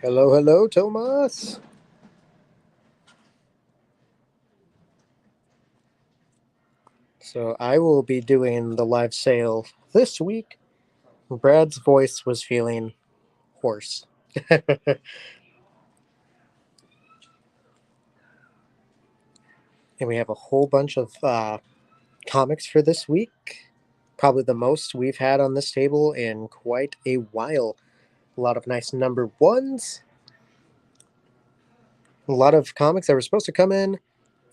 Hello, hello, Tomas. So I will be doing the live sale this week. Brad's voice was feeling hoarse. And we have a whole bunch of comics for this week. Probably the most we've had on this table in quite a while. A lot of nice number ones. A lot of comics that were supposed to come in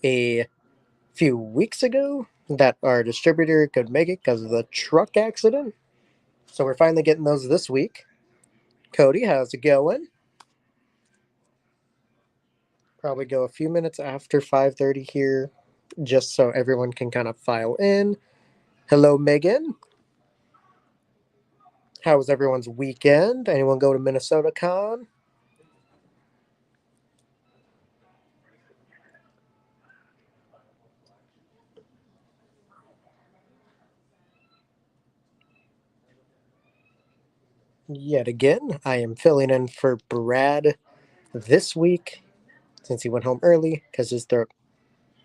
a few weeks ago that our distributor could make it because of the truck accident. So we're finally getting those this week. Cody, how's it going? Probably go a few minutes after 5:30 here, just so everyone can kind of file in. Hello, Megan. How was everyone's weekend? Anyone go to Minnesota Con? Yet again, I am filling in for Brad this week since he went home early because his throat.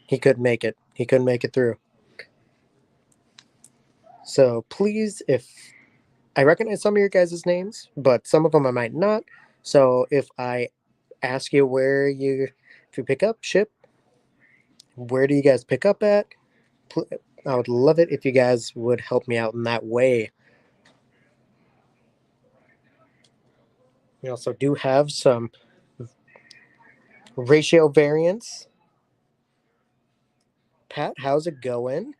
He couldn't make it. He couldn't make it through. So please, if I recognize some of your guys' names, but some of them I might not. So if I ask you if you pick up, ship, where do you guys pick up at? I would love it if you guys would help me out in that way. We also do have some ratio variants. Pat, how's it going?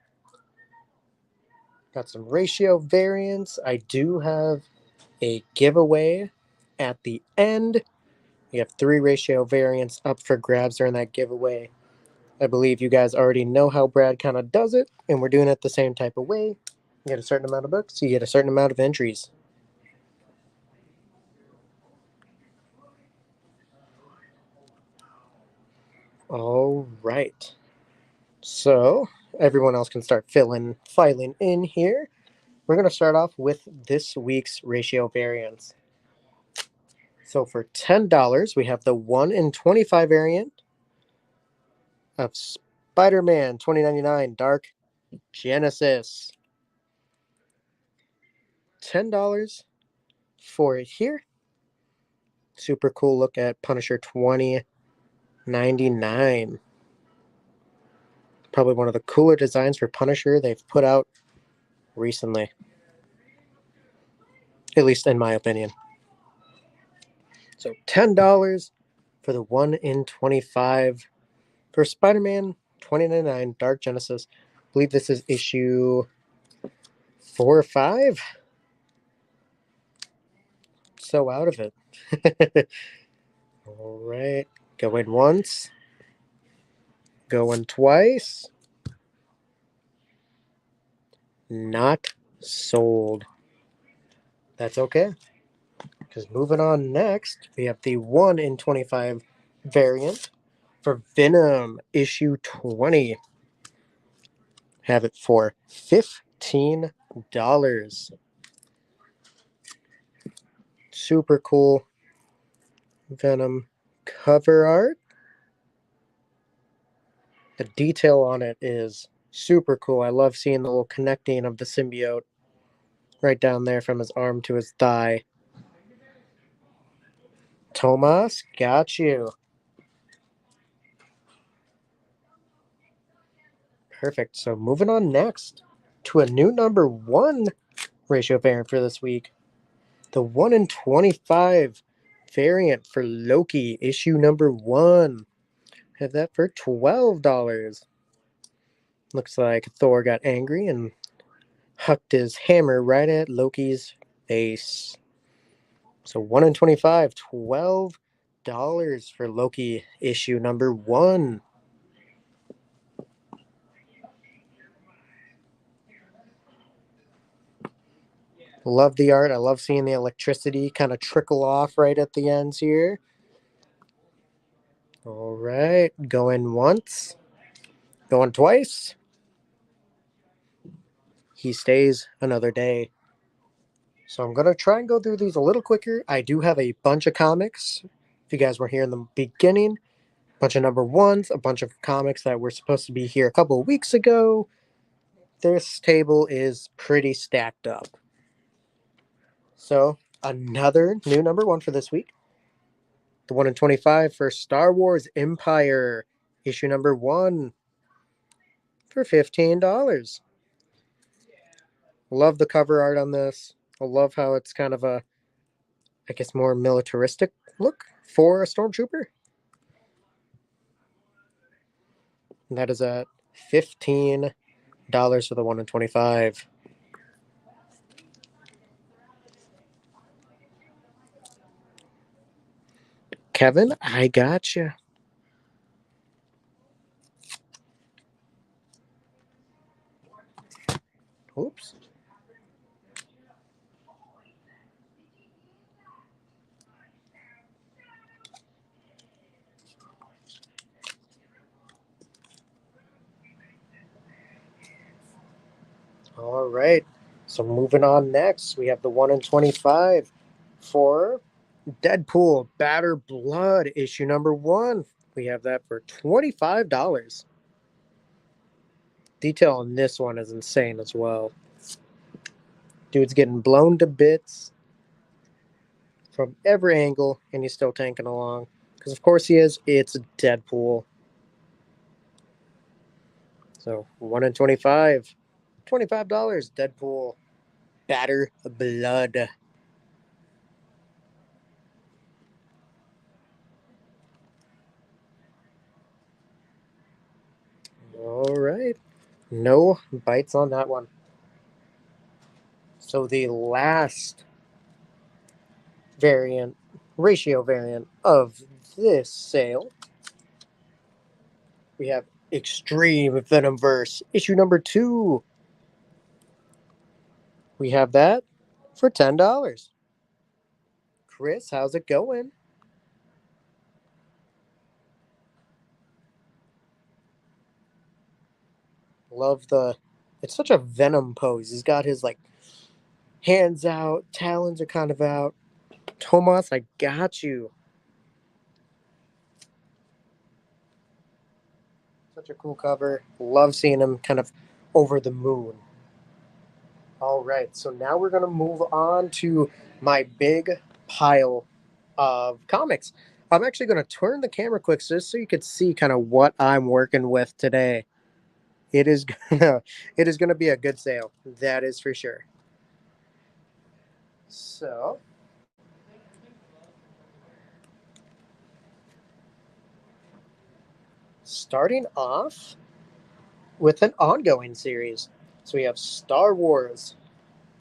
Got some ratio variants. I do have a giveaway at the end. We have 3 ratio variants up for grabs during that giveaway. I believe you guys already know how Brad kind of does it, and we're doing it the same type of way. You get a certain amount of books, you get a certain amount of entries. All right. So everyone else can start filing in here. We're going to start off with this week's ratio variants. So for $10, we have the 1 in 25 variant of Spider-Man 2099 Dark Genesis. $10 for it here. Super cool look at Punisher 2099. Probably one of the cooler designs for Punisher they've put out recently. At least in my opinion. So $10 for the 1 in 25 for Spider-Man 2099 Dark Genesis. I believe this is issue 4 or 5. So out of it. All right. Going once. Going twice. Not sold. That's okay. Because moving on next, we have the 1 in 25 variant for Venom issue 20. Have it for $15. Super cool Venom cover art. The detail on it is super cool. I love seeing the little connecting of the symbiote right down there from his arm to his thigh. Tomas, got you. Perfect. So moving on next to a new number 1 ratio variant for this week. The 1 in 25 variant for Loki, issue number 1. Have that for $12. Looks like Thor got angry and hucked his hammer right at Loki's face. So 1 in 25, $12 for Loki issue number 1. Love the art. I love seeing the electricity kind of trickle off right at the ends here. All right, going once, going twice. He stays another day. So I'm going to try and go through these a little quicker. I do have a bunch of comics If you guys were here in the beginning, a bunch of number ones, a bunch of comics that were supposed to be here a couple of weeks ago. This table is pretty stacked up. So, another new number one for this week. The 1 in 25 for Star Wars Empire, issue number 1 for $15. Love the cover art on this. I love how it's kind of a, I guess, more militaristic look for a stormtrooper. And that is at $15 for the 1 in 25. Kevin, I got you. Oops. All right. So moving on next, we have the 1 in 25 for Deadpool Batter Blood, issue number 1. We have that for $25. Detail on this one is insane as well. Dude's getting blown to bits from every angle, and he's still tanking along. Because, of course, he is. It's Deadpool. So, 1 in 25. $25. Deadpool Batter Blood. All right. No bites on that one. So, the last variant, ratio variant of this sale, we have Extreme Venomverse, issue number 2. We have that for $10. Chris, how's it going? Love the. It's such a Venom pose. He's got his like hands out, talons are kind of out. Tomas, I got you. Such a cool cover. Love seeing him kind of over the moon. All right, so now we're gonna move on to my big pile of comics. I'm actually gonna turn the camera quick just so you could see kind of what I'm working with today. It is gonna it is gonna be a good sale. That is for sure. So starting off with an ongoing series. So we have Star Wars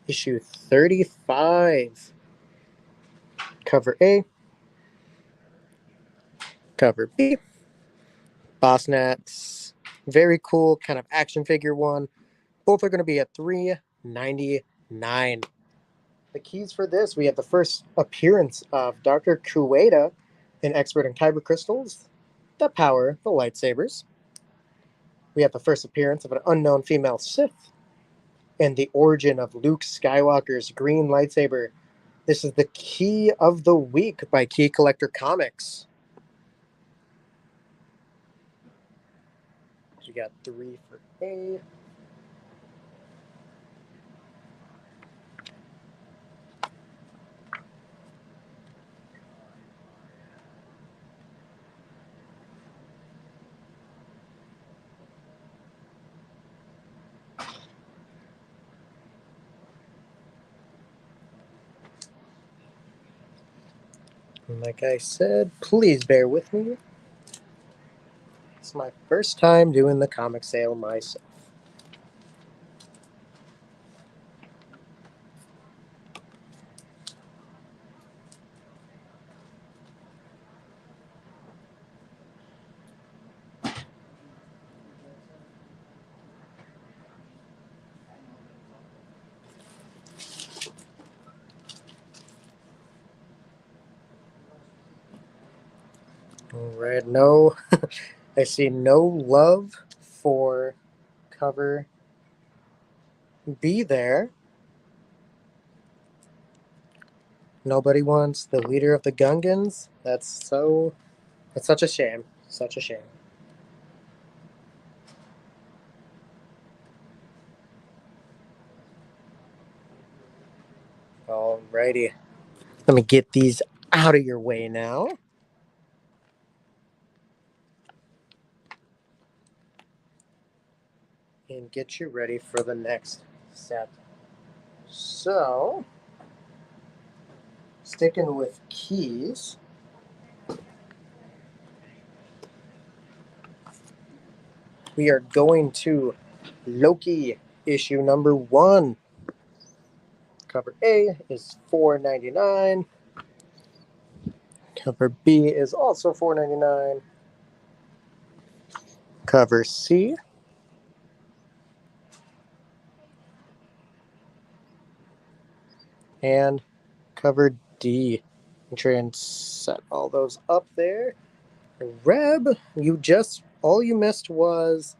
issue 35. Cover A, cover B. Bossnats. Very cool kind of action figure one. Both are going to be at $3.99. The keys for this, we have the first appearance of Dr. Kueda, an expert in kyber crystals that power the lightsabers. We have the first appearance of an unknown female Sith and the origin of Luke Skywalker's green lightsaber. This is the Key of the Week by Key Collector Comics. We got 3 for A. And like I said, please bear with me. It's my first time doing the comic sale myself. All right, no, I see no love for cover B there. Nobody wants the leader of the Gungans. That's such a shame. Such a shame. Alrighty. Let me get these out of your way now. And get you ready for the next set. So, sticking with keys, we are going to Loki issue number 1. Cover A is $4.99. Cover B is also $4.99. Cover C and cover D. Try and set all those up there. Reb, all you missed was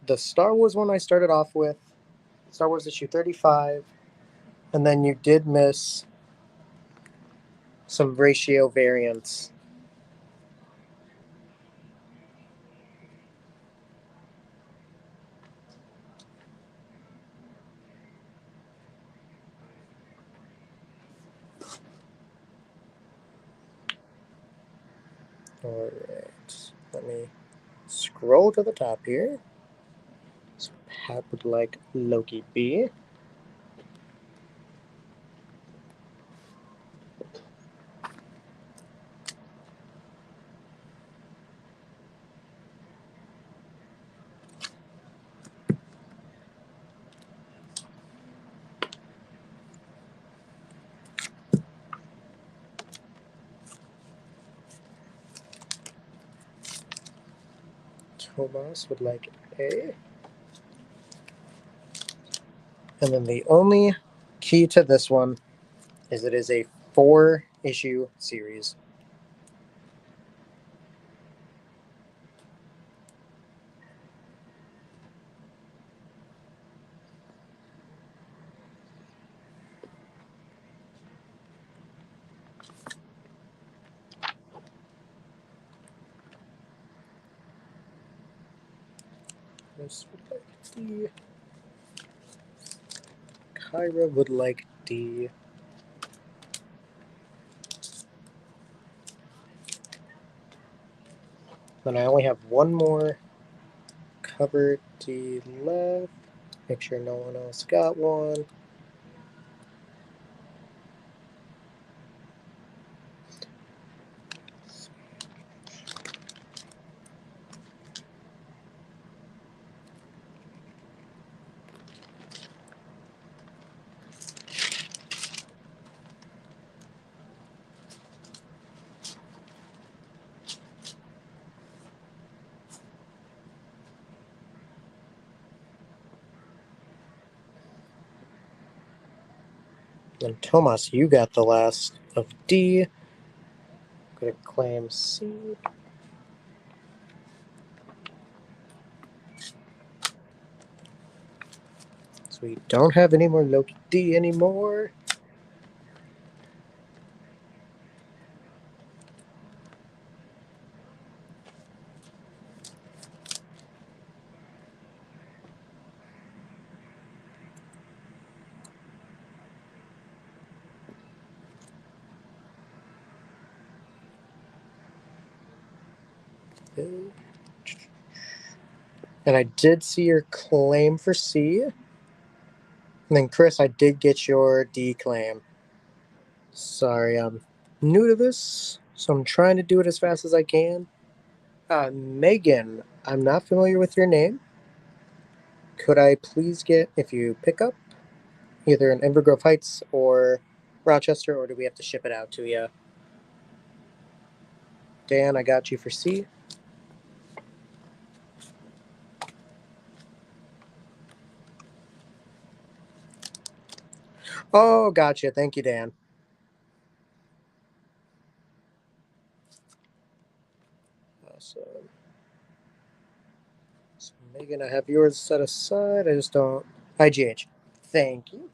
the Star Wars one I started off with, Star Wars issue 35, and then you did miss some ratio variants. Alright, let me scroll to the top here. So Pat would like Loki B. Tomas would like A. And then the only key to this one is it is a 4-issue series. This would like D. Kyra would like D. Then I only have one more cover D left. Make sure no one else got one. And Tomas, you got the last of D. Gonna claim C. So we don't have any more Loki D anymore. And I did see your claim for C. And then Chris, I did get your D claim. Sorry, I'm new to this, so I'm trying to do it as fast as I can. Megan, I'm not familiar with your name. Could I please get, if you pick up, either in Invergrove Heights or Rochester, or do we have to ship it out to you? Dan, I got you for C. Oh, gotcha. Thank you, Dan. Awesome. So, Megan, I have yours set aside. I just don't. IGH. Thank you.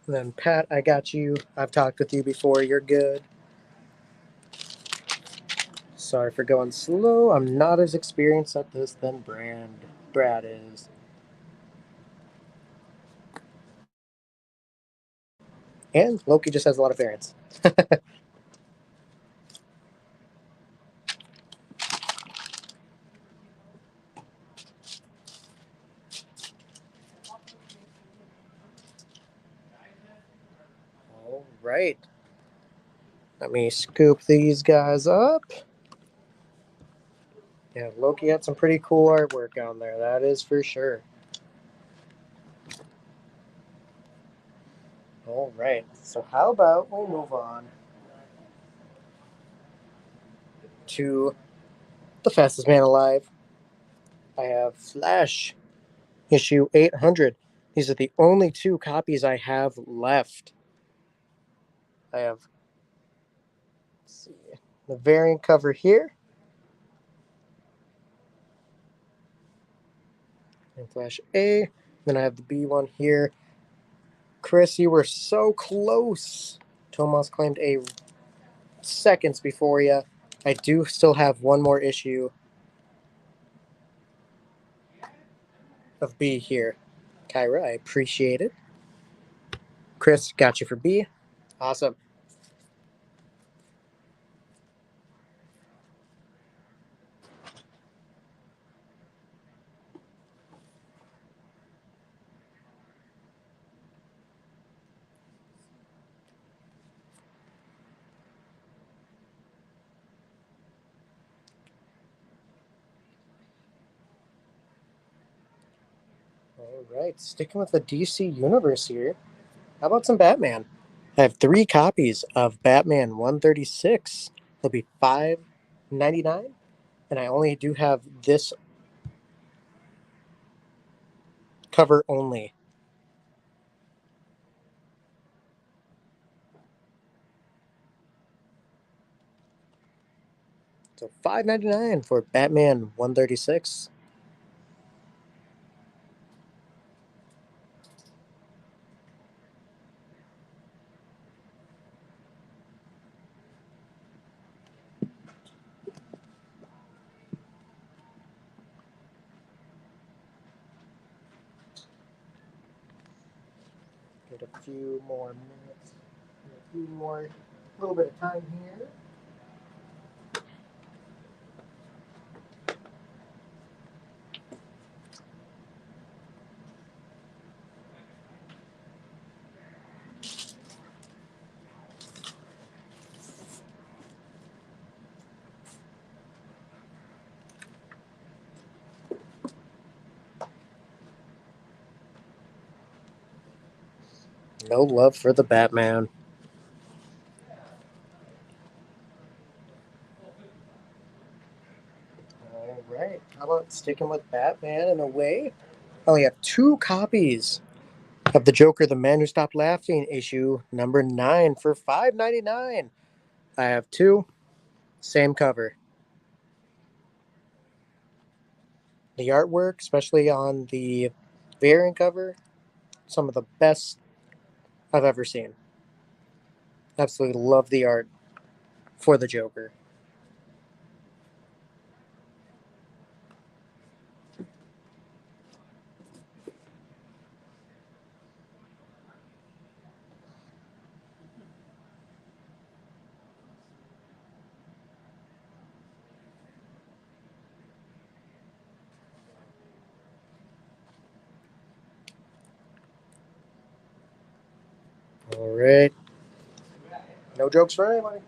And then Pat, I got you. I've talked with you before. You're good. Sorry for going slow. I'm not as experienced at this than Brad is. And Loki just has a lot of variants. All right. Let me scoop these guys up. Yeah, Loki had some pretty cool artwork on there. That is for sure. All right. So how about we move on to the fastest man alive? I have Flash issue 800. These are the only two copies I have left. I have, let's see, the variant cover here. And Flash A. Then I have the B one here. Chris, you were so close. Tomas claimed A seconds before you. I do still have one more issue of B here. Kyra, I appreciate it. Chris, got you for B. Awesome. All right, sticking with the DC universe here. How about some Batman? I have 3 copies of Batman 136. They'll be $5.99, and I only do have this cover only. So $5.99 for Batman 136. Get a few more minutes, a few more, a little bit of time here. No love for the Batman. All right. How about sticking with Batman in a way? I only have 2 copies of the Joker, the Man Who Stopped Laughing, issue number 9 for $5.99. I have 2, same cover. The artwork, especially on the variant cover, some of the best I've ever seen. Absolutely love the art for the Joker. All right. No jokes for anybody.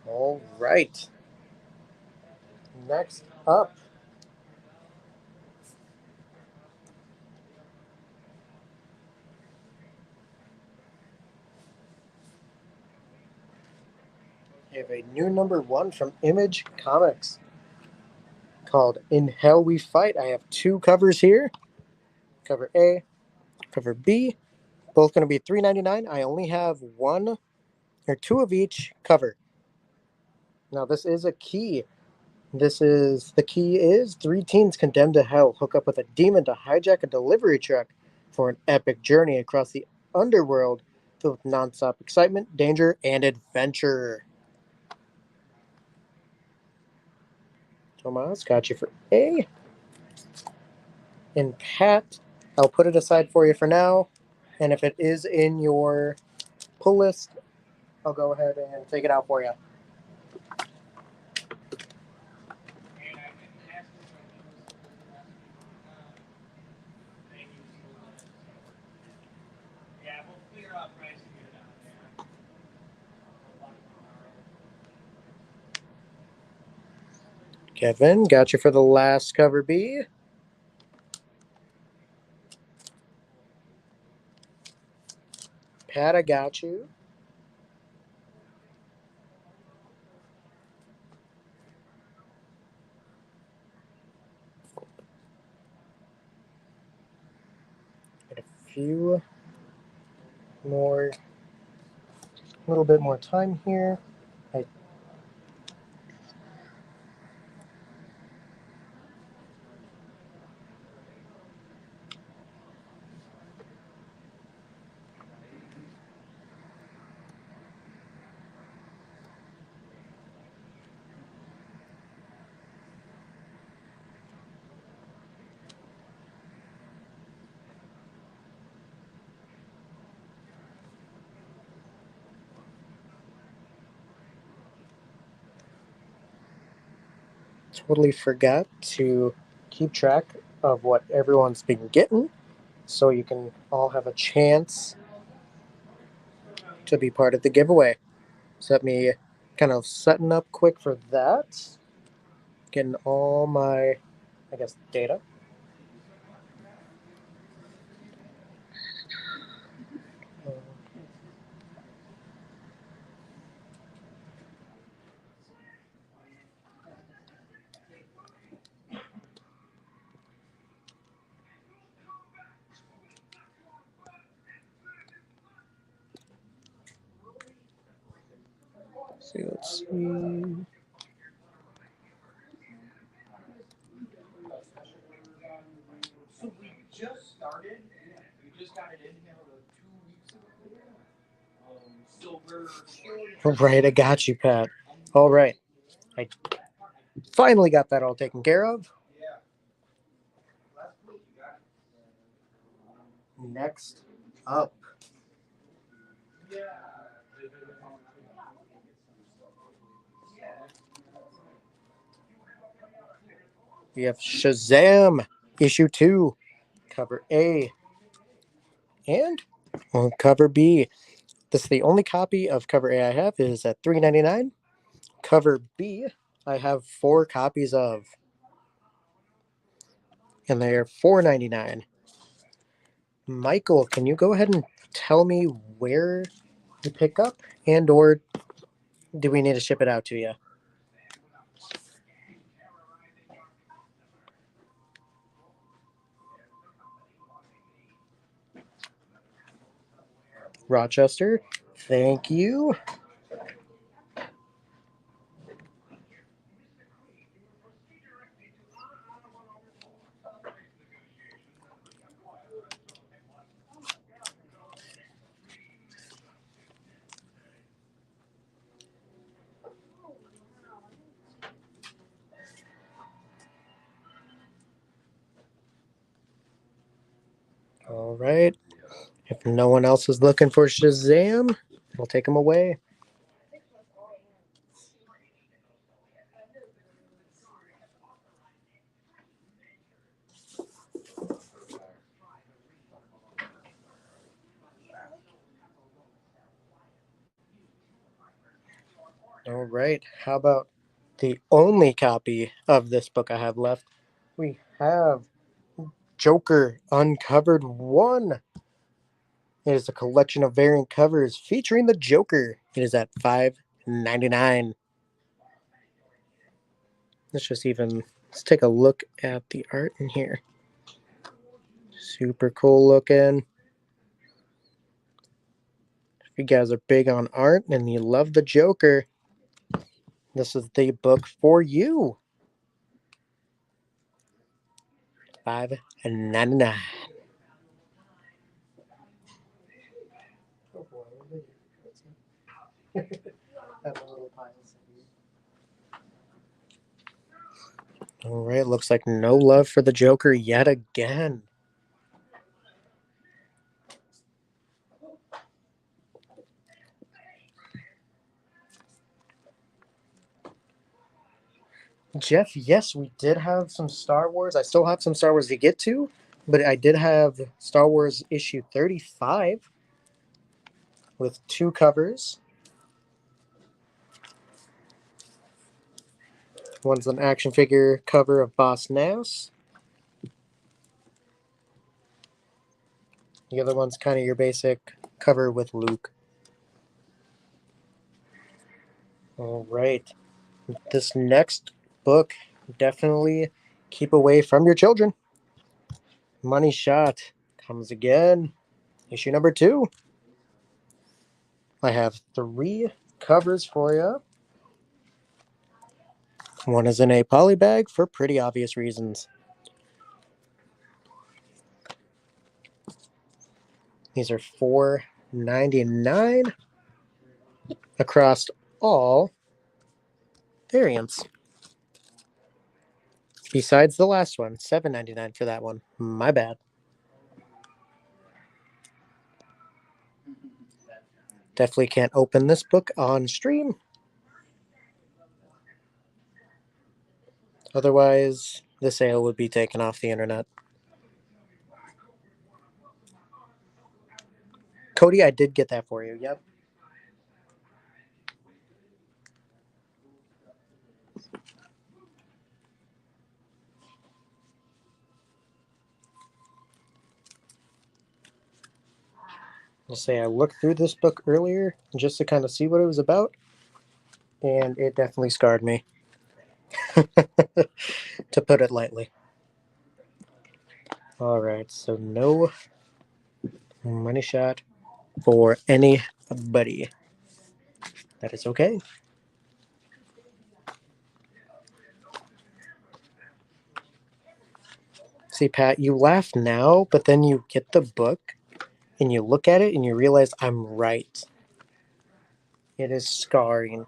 All right. Next up, we have a new number 1 from Image Comics called In Hell We Fight. I have 2 covers here. Cover A, cover B. Both going to be $3.99. I only have 1 or 2 of each cover. Now, this is a key The key is 3 teens condemned to hell hook up with a demon to hijack a delivery truck for an epic journey across the underworld filled with nonstop excitement, danger, and adventure. Tomas got you for A. And Pat, I'll put it aside for you for now. And if it is in your pull list, I'll go ahead and take it out for you. Kevin, got you for the last cover B. Pat, I got you. Got a few more, a little bit more time here. Totally forgot to keep track of what everyone's been getting so you can all have a chance to be part of the giveaway. So let me kind of setting up quick for that. Getting all my, I guess, data. Let's see. So we just started. We just got it in here 2 weeks ago. Right, I got you, Pat. All right. I finally got that all taken care of. Next up, we have Shazam, issue 2, cover A, and on cover B. This is the only copy of cover A I have is at $3.99. Cover B, I have 4 copies of, and they're $4.99. Michael, can you go ahead and tell me where to pick up, and or do we need to ship it out to you? Rochester, thank you. All right. If no one else is looking for Shazam, we'll take him away. All right. How about the only copy of this book I have left? We have Joker Uncovered 1. It is a collection of variant covers featuring the Joker. It is at $5.99. Let's take a look at the art in here. Super cool looking. If you guys are big on art and you love the Joker, this is the book for you. $5.99. Oh boy, all right, looks like no love for the Joker yet again. Jeff, yes, we did have some Star Wars. I still have some Star Wars to get to, but I did have Star Wars issue 35 with 2 covers. One's an action figure cover of Boss Nass. The other one's kind of your basic cover with Luke. All right. This next book, definitely keep away from your children. Money Shot comes again. Issue number 2. I have 3 covers for you. One is in a poly bag for pretty obvious reasons. These are $4.99 across all variants. Besides the last one, $7.99 for that one. My bad. Definitely can't open this book on stream. Otherwise, the sale would be taken off the internet. Cody, I did get that for you. Yep. I'll say I looked through this book earlier just to kind of see what it was about, and it definitely scarred me, to put it lightly. All right, so no Money Shot for anybody. That is okay. See, Pat, you laugh now, but then you get the book and you look at it and you realize I'm right. It is scarring.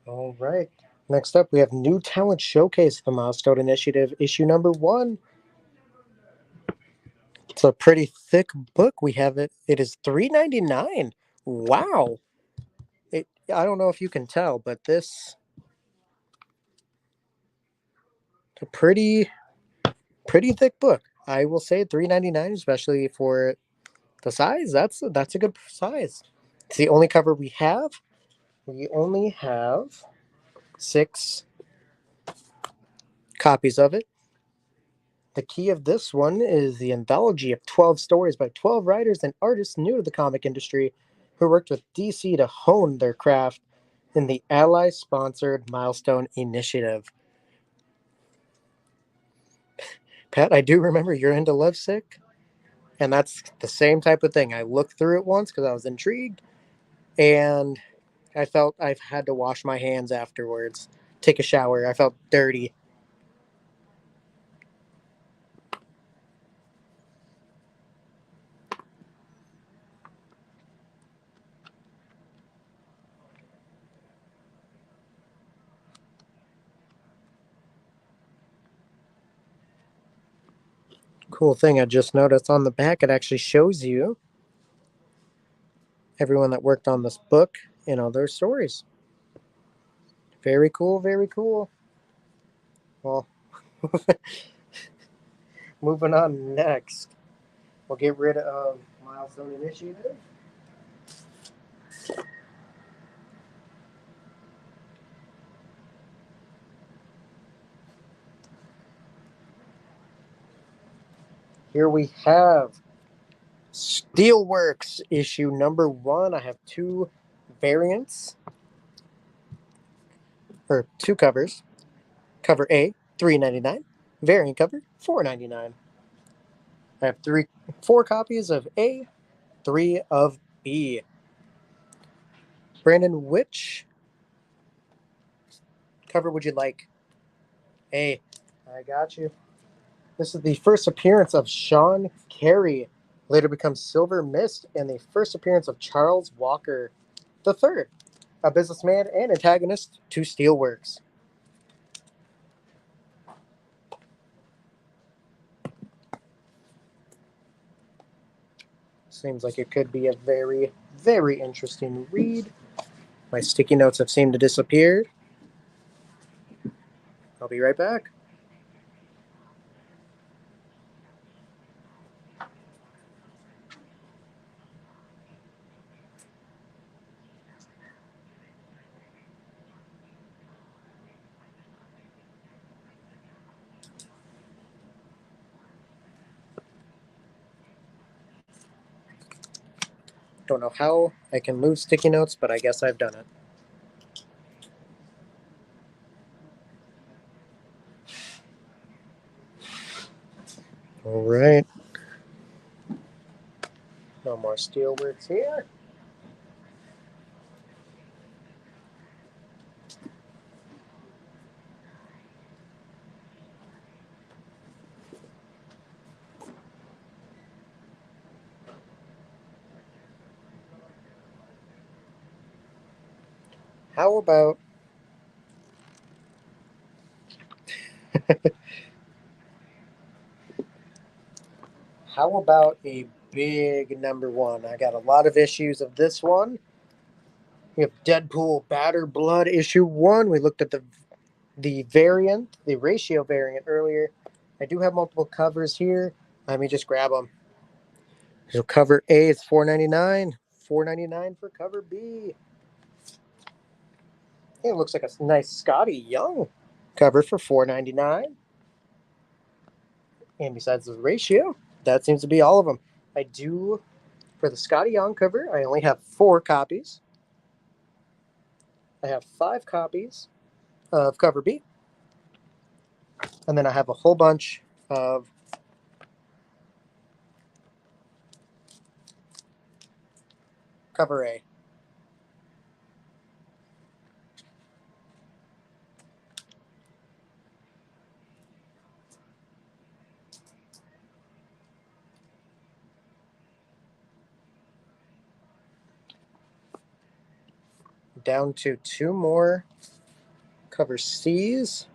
All right. Next up, we have New Talent Showcase, the Milestone Initiative, issue number 1. It's a pretty thick book. We have it. It is $3.99. Wow. I don't know if you can tell, but this a pretty thick book. I will say $3.99, especially for the size. That's a good size. It's the only cover we have. We only have 6 copies of it. The key of this one is the anthology of 12 stories by 12 writers and artists new to the comic industry who worked with DC to hone their craft in the Ally sponsored Milestone Initiative. Pat, I do remember you're into Lovesick, and that's the same type of thing. I looked through it once because I was intrigued, and I felt I've had to wash my hands afterwards, take a shower. I felt dirty. Cool thing I just noticed on the back, it actually shows you everyone that worked on this book and all their stories. Very cool, very cool. Well, moving on next, we'll get rid of Milestone Initiative. Here we have Steelworks issue number 1. I have 2 variants. or 2 covers. Cover A, $3.99. Variant cover, $4.99. I have 4 copies of A, 3 of B. Brandon, which cover would you like? A. I got you. This is the first appearance of Sean Carey, later becomes Silver Mist, and the first appearance of Charles Walker III, a businessman and antagonist to Steelworks. Seems like it could be a very, very interesting read. My sticky notes have seemed to disappear. I'll be right back. Don't know how I can move sticky notes, but I guess I've done it. All right. No more Steelworks here. How about how about a big number 1? I got a lot of issues of this one. We have Deadpool Batter Blood issue 1. We looked at the variant, the ratio variant earlier. I do have multiple covers here. Let me just grab them. So cover A is $4.99. $4.99 for cover B. It looks like a nice Scotty Young cover for $4.99. And besides the ratio, that seems to be all of them. I do, for the Scotty Young cover, I only have 4 copies. I have 5 copies of cover B. And then I have a whole bunch of cover A. Down to 2 more cover C's.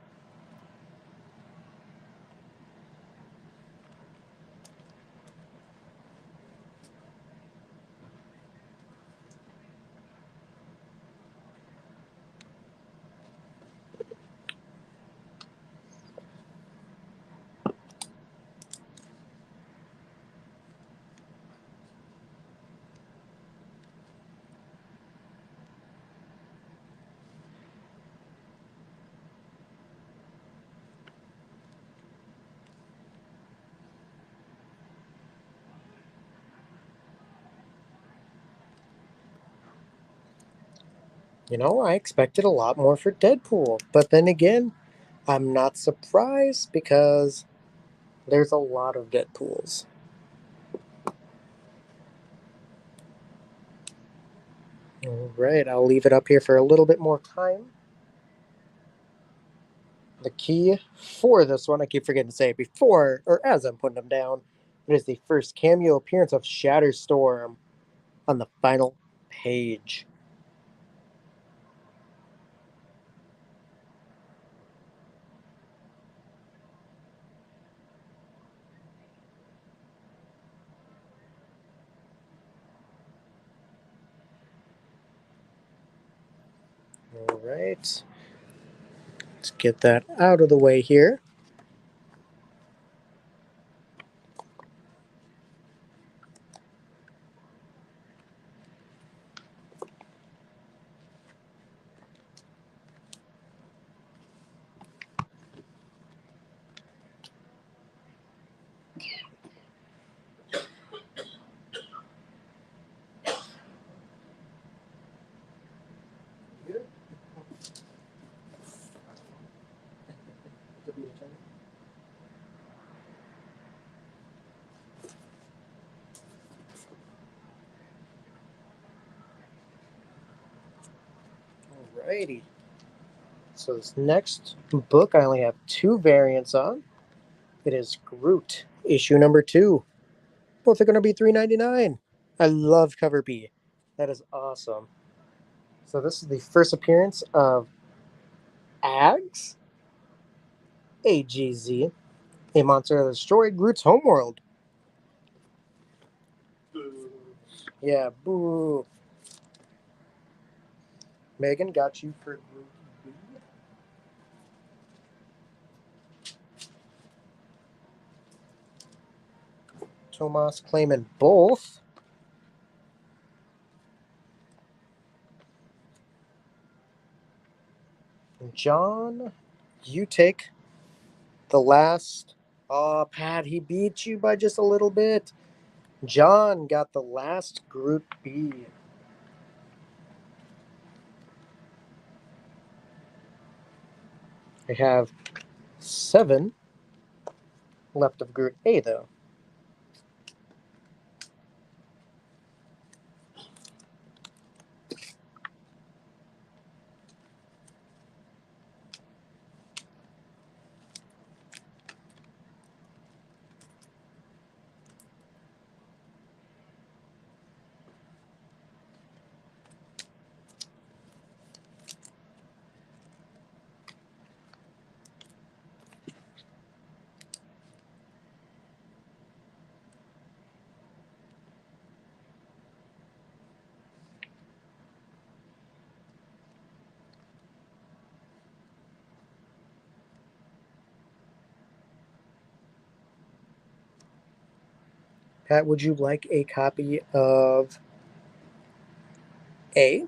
You know, I expected a lot more for Deadpool. But then again, I'm not surprised because there's a lot of Deadpools. All right, I'll leave it up here for a little bit more time. The key for this one, I keep forgetting to say it before, or as I'm putting them down, it is the first cameo appearance of Shatterstorm on the final page. All right, let's get that out of the way here. Alrighty. So this next book I only have 2 variants on. It is Groot, issue number 2. Both are going to be $3.99. I love cover B. That is awesome. So this is the first appearance of Ags, AGZ, a monster that destroyed Groot's homeworld. Boo. Yeah, boo. Megan got you for Groot B. Tomas claiming both. John, you take the last. Oh, Pat, he beat you by just a little bit. John got the last Groot B. I have 7 left of Groot A, though. Pat, would you like a copy of A?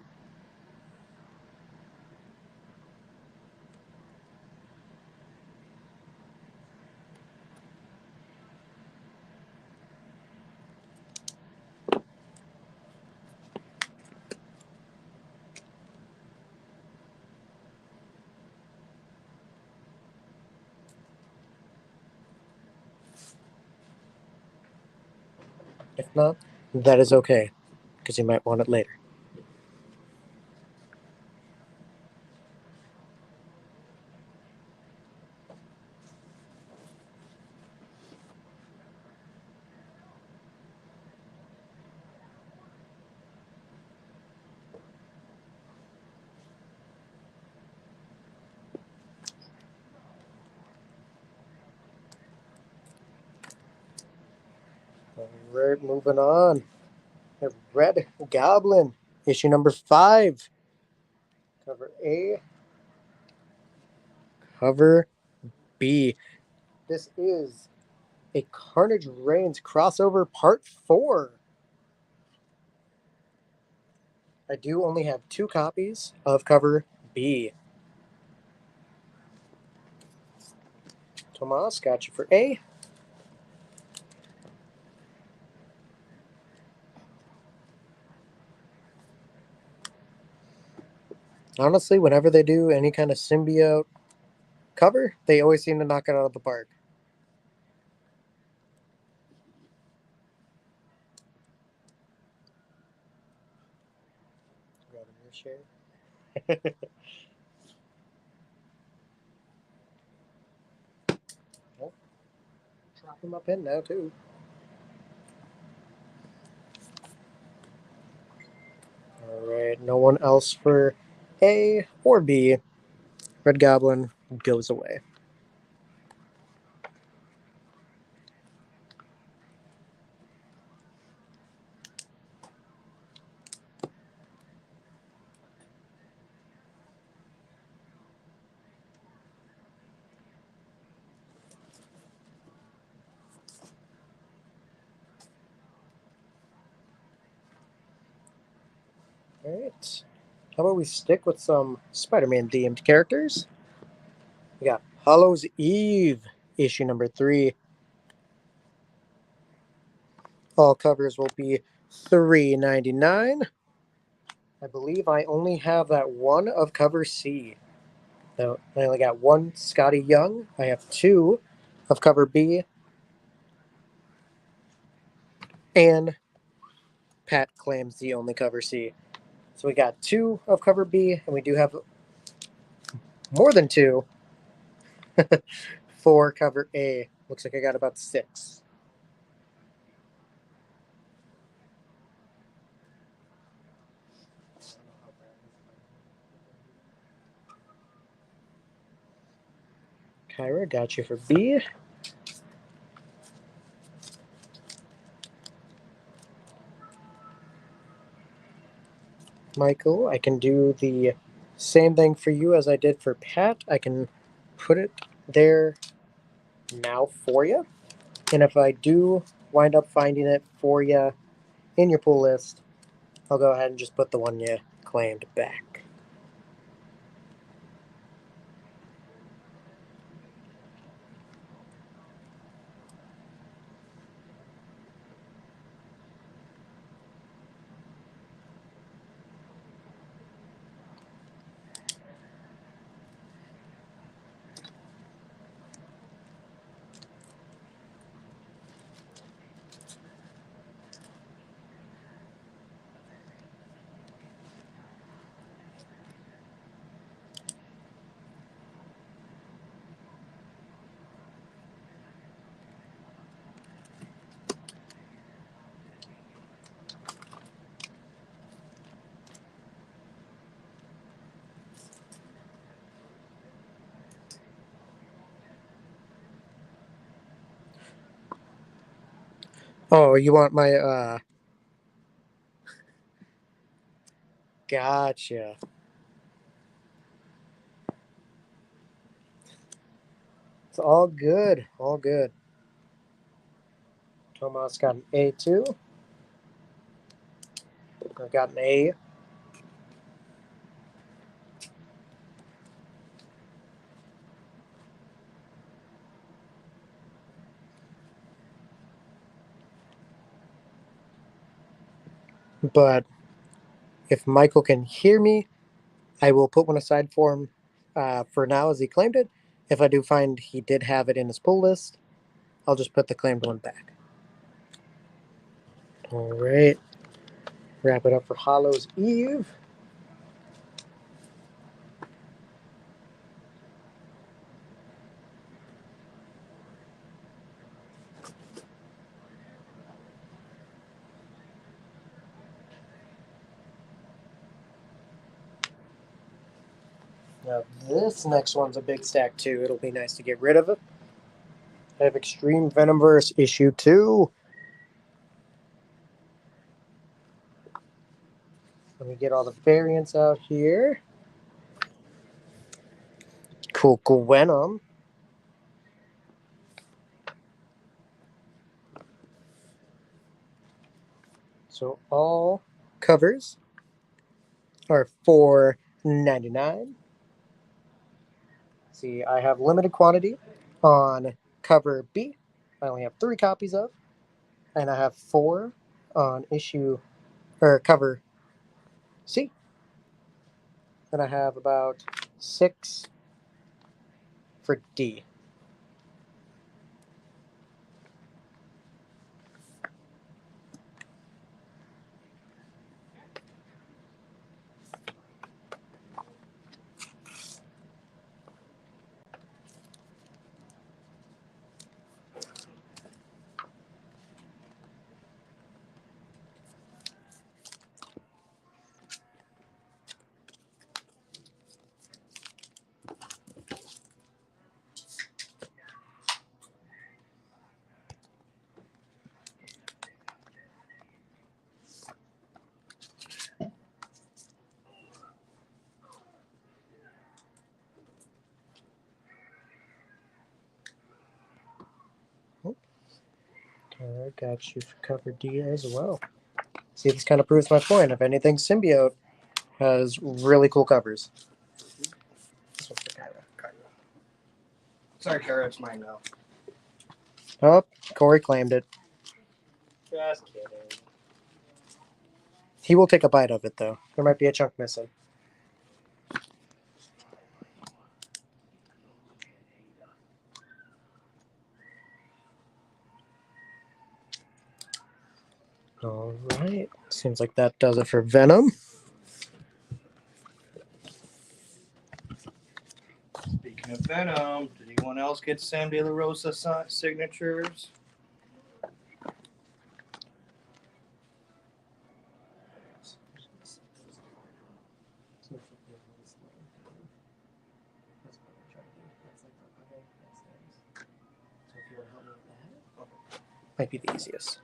If not, that is okay, because you might want it later. Alright, moving on. We have Red Goblin, issue number 5. Cover A, cover B. This is a Carnage Reigns crossover part 4. I do only have 2 copies of cover B. Tomas, got you for A. Honestly, whenever they do any kind of symbiote cover, they always seem to knock it out of the park. Grabbing your share. Oh, dropping my pen now, too. Alright, no one else for A or B. Red Goblin goes away. Alright. How about we stick with some Spider-Man themed characters? We got Hollow's Eve, issue number 3. All covers will be $3.99. I believe I only have that one of cover C. No, I only got 1 Scotty Young. I have 2 of cover B. And Pat claims the only cover C. So we got 2 of cover B, and we do have more than 2 for cover A. Looks like I got about 6. Kyra, got you for B. Michael, I can do the same thing for you as I did for Pat. I can put it there now for you. And if I do wind up finding it for you in your pull list, I'll go ahead and just put the one you claimed back. Oh, you want my gotcha. It's all good. All good. Tomas got an A2. I've got an A. But if Michael can hear me, I will put one aside for him for now as he claimed it. If I do find he did have it in his pull list, I'll just put the claimed one back. All right. Wrap it up for Hollow's Eve. Now, this next one's a big stack, too. It'll be nice to get rid of it. I have Extreme Venomverse issue 2. Let me get all the variants out here. Cool Venom. So all covers are $4.99. See, I have limited quantity on cover B. I only have 3 copies of, and I have 4 on issue or cover C. And I have about 6 for D. I got you for cover D as well. See, this kind of proves my point. If anything, Symbiote has really cool covers. This one's for Kyra. Sorry, Kara, it's mine now. Oh, Corey claimed it. Just kidding. He will take a bite of it, though. There might be a chunk missing. All right. Seems like that does it for Venom. Speaking of Venom, did anyone else get Sam De La Rosa signatures? Might be the easiest.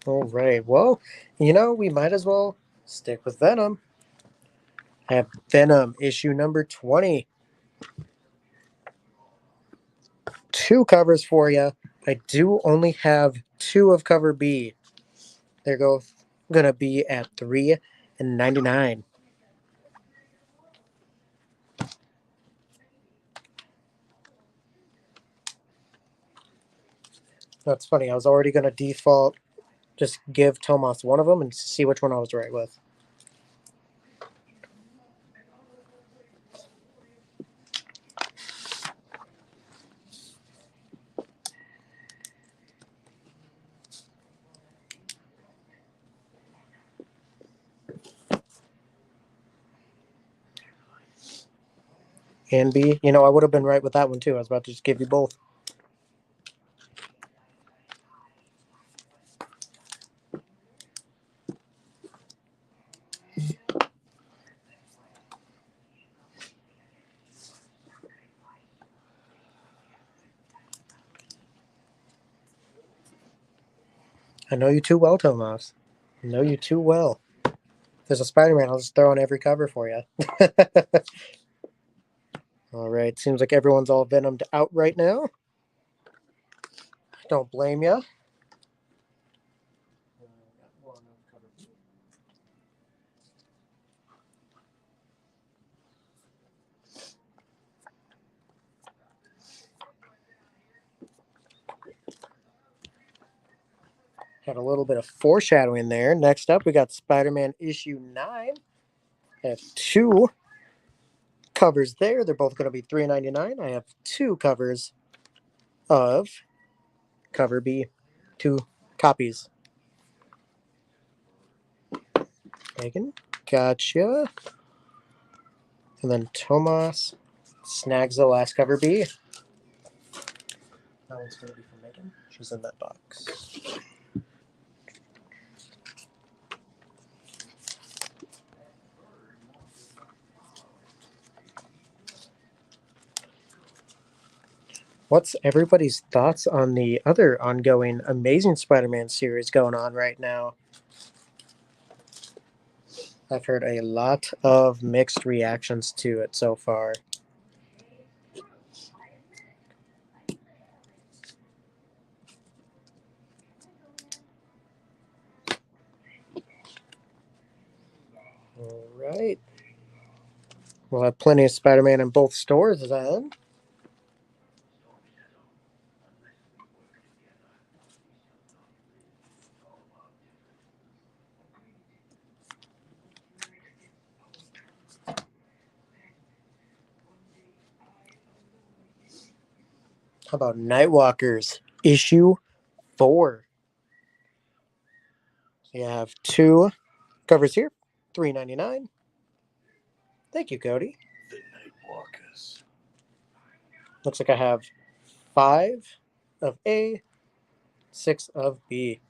All right. Well, we might as well stick with Venom. I have Venom issue number 20. 2 covers for you. I do only have 2 of cover B. They're going to be at $3.99. That's funny. I was already going to default just give Tomas one of them and see which one I was right with. And B, I would have been right with that one too. I was about to just give you both. I know you too well, Tomas. I know you too well. If there's a Spider-Man, I'll just throw on every cover for you. All right, seems like everyone's all Venomed out right now. Don't blame you. Had a little bit of foreshadowing there. Next up, we got Spider-Man issue 9. I have 2 covers there. They're both going to be $3.99. I have 2 covers of cover B. 2 copies. Megan, gotcha. And then Tomas snags the last cover B. That one's going to be for Megan. She's in that box. What's everybody's thoughts on the other ongoing Amazing Spider-Man series going on right now? I've heard a lot of mixed reactions to it so far. All right. We'll have plenty of Spider-Man in both stores then. How about Nightwalkers issue 4? You have 2 covers here, $3.99. Thank you, Cody. The Nightwalkers. Looks like I have 5 of A, 6 of B.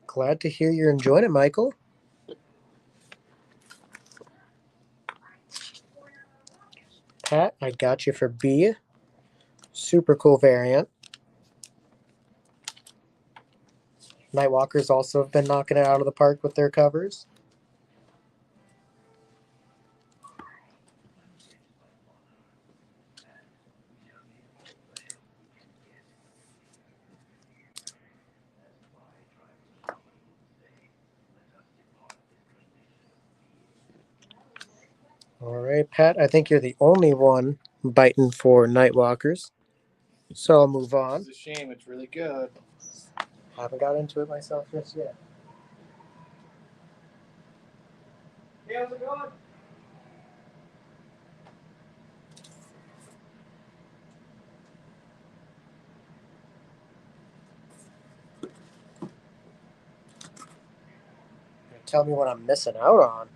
Glad to hear you're enjoying it, Michael. Pat, I got you for B. Super cool variant. Nightwalkers also have been knocking it out of the park with their covers. All right, Pat, I think you're the only one biting for Nightwalkers. So I'll move on. It's a shame. It's really good. Haven't got into it myself just yet. Hey, how's it going? Tell me what I'm missing out on.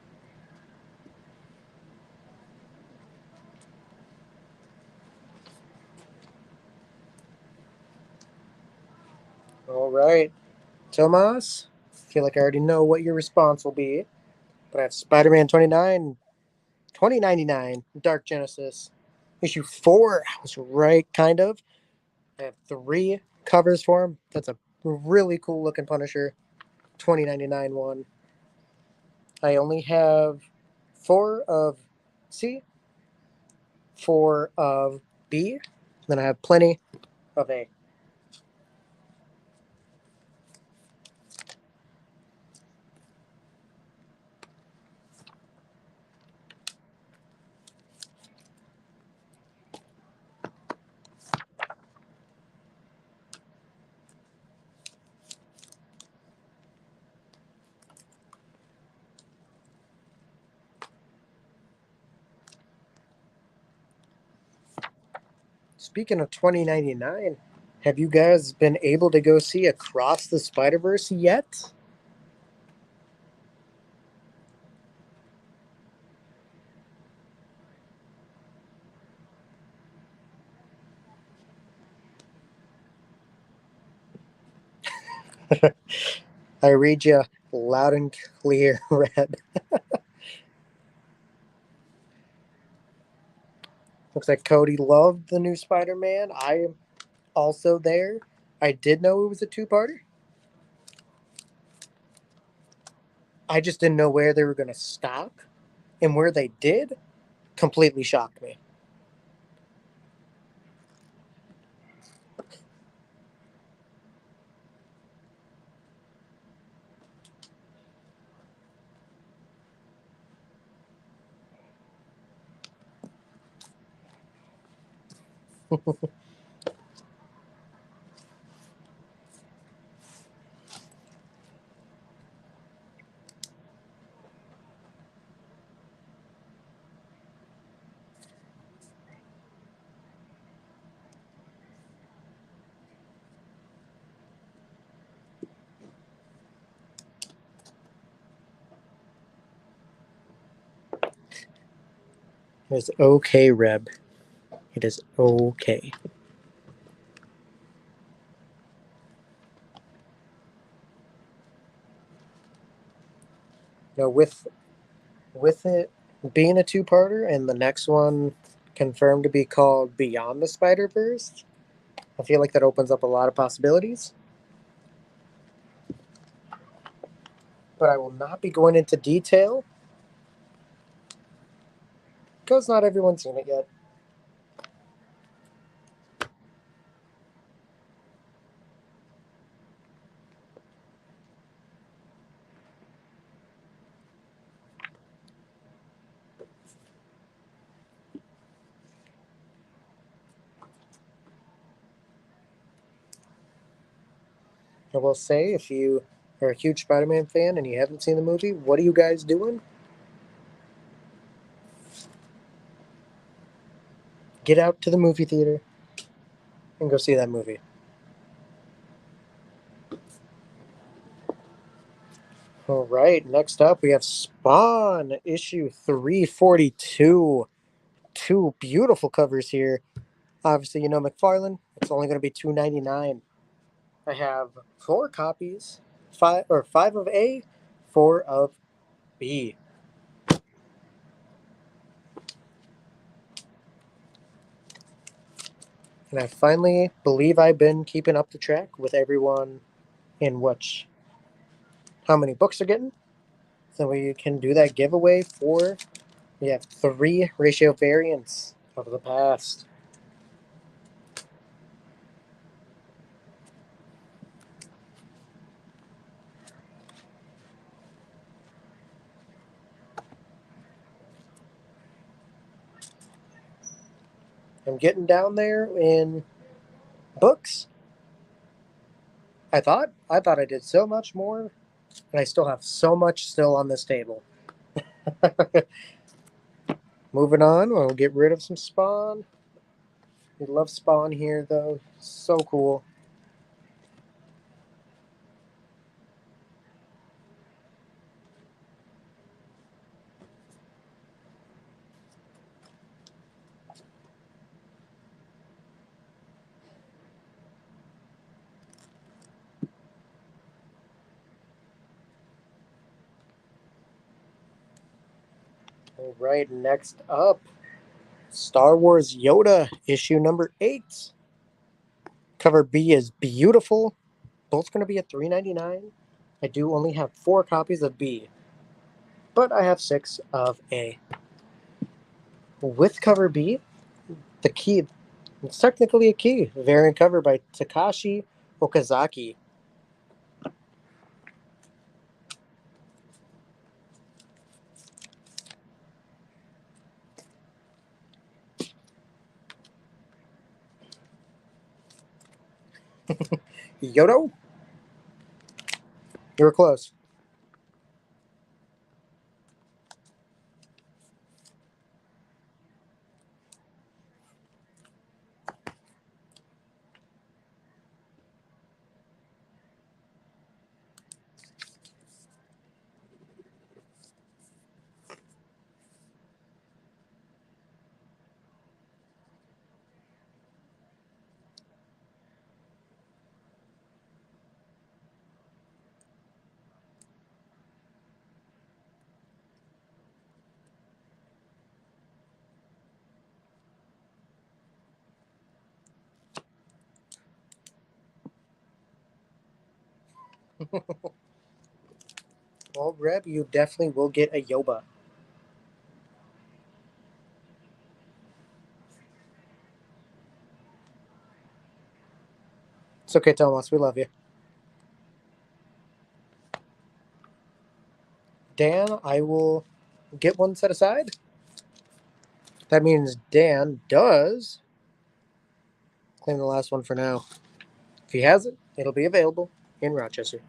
All right, Tomas. I feel like I already know what your response will be, but I have Spider-Man 29, 2099, Dark Genesis, issue 4. I was right, kind of. I have 3 covers for him. That's a really cool looking Punisher, 2099 one. I only have 4 of C, 4 of B, then I have plenty of A. Speaking of 2099, have you guys been able to go see Across the Spider-Verse yet? I read you loud and clear, Red. Looks like Cody loved the new Spider-Man. I am also there. I did know it was a two-parter. I just didn't know where they were going to stop, and where they did completely shocked me. It is okay, Reb. It is okay. Now, with it being a two-parter and the next one confirmed to be called Beyond the Spider-Verse, I feel like that opens up a lot of possibilities. But I will not be going into detail because not everyone's seen it yet. I will say, if you are a huge Spider-Man fan and you haven't seen the movie, what are you guys doing? Get out to the movie theater and go see that movie. All right, next up we have Spawn issue 342. 2 beautiful covers here. Obviously, you know McFarlane. It's only going to be $2.99. I have 4 copies, 5 of A, 4 of B. And I finally believe I've been keeping up the track with everyone in which how many books are getting. So we can do that giveaway for we have 3 ratio variants of the past. I'm getting down there in books. I thought I did so much more, and I still have so much still on this table. Moving on, we'll get rid of some Spawn. We love Spawn here, though. So cool. All right, next up, Star Wars Yoda, issue number 8. Cover B is beautiful. Both going to be at $3.99. I do only have 4 copies of B, but I have 6 of A. With cover B, the key, it's technically a key, variant cover by Takashi Okazaki. Yodo, you were close. Well, Reb, you definitely will get a Yoba. It's okay, Thomas. We love you. Dan, I will get one set aside. That means Dan does claim the last one for now. If he has it, it'll be available in Rochester.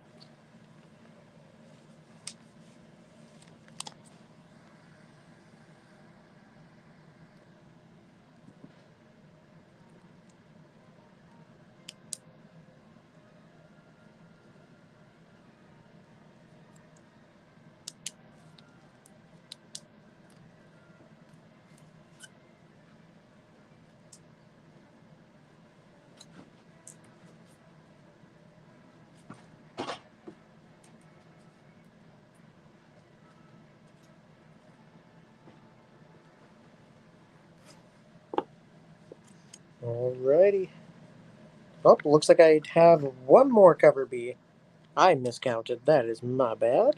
Alrighty. Oh, looks like I have one more cover B. I miscounted. That is my bad.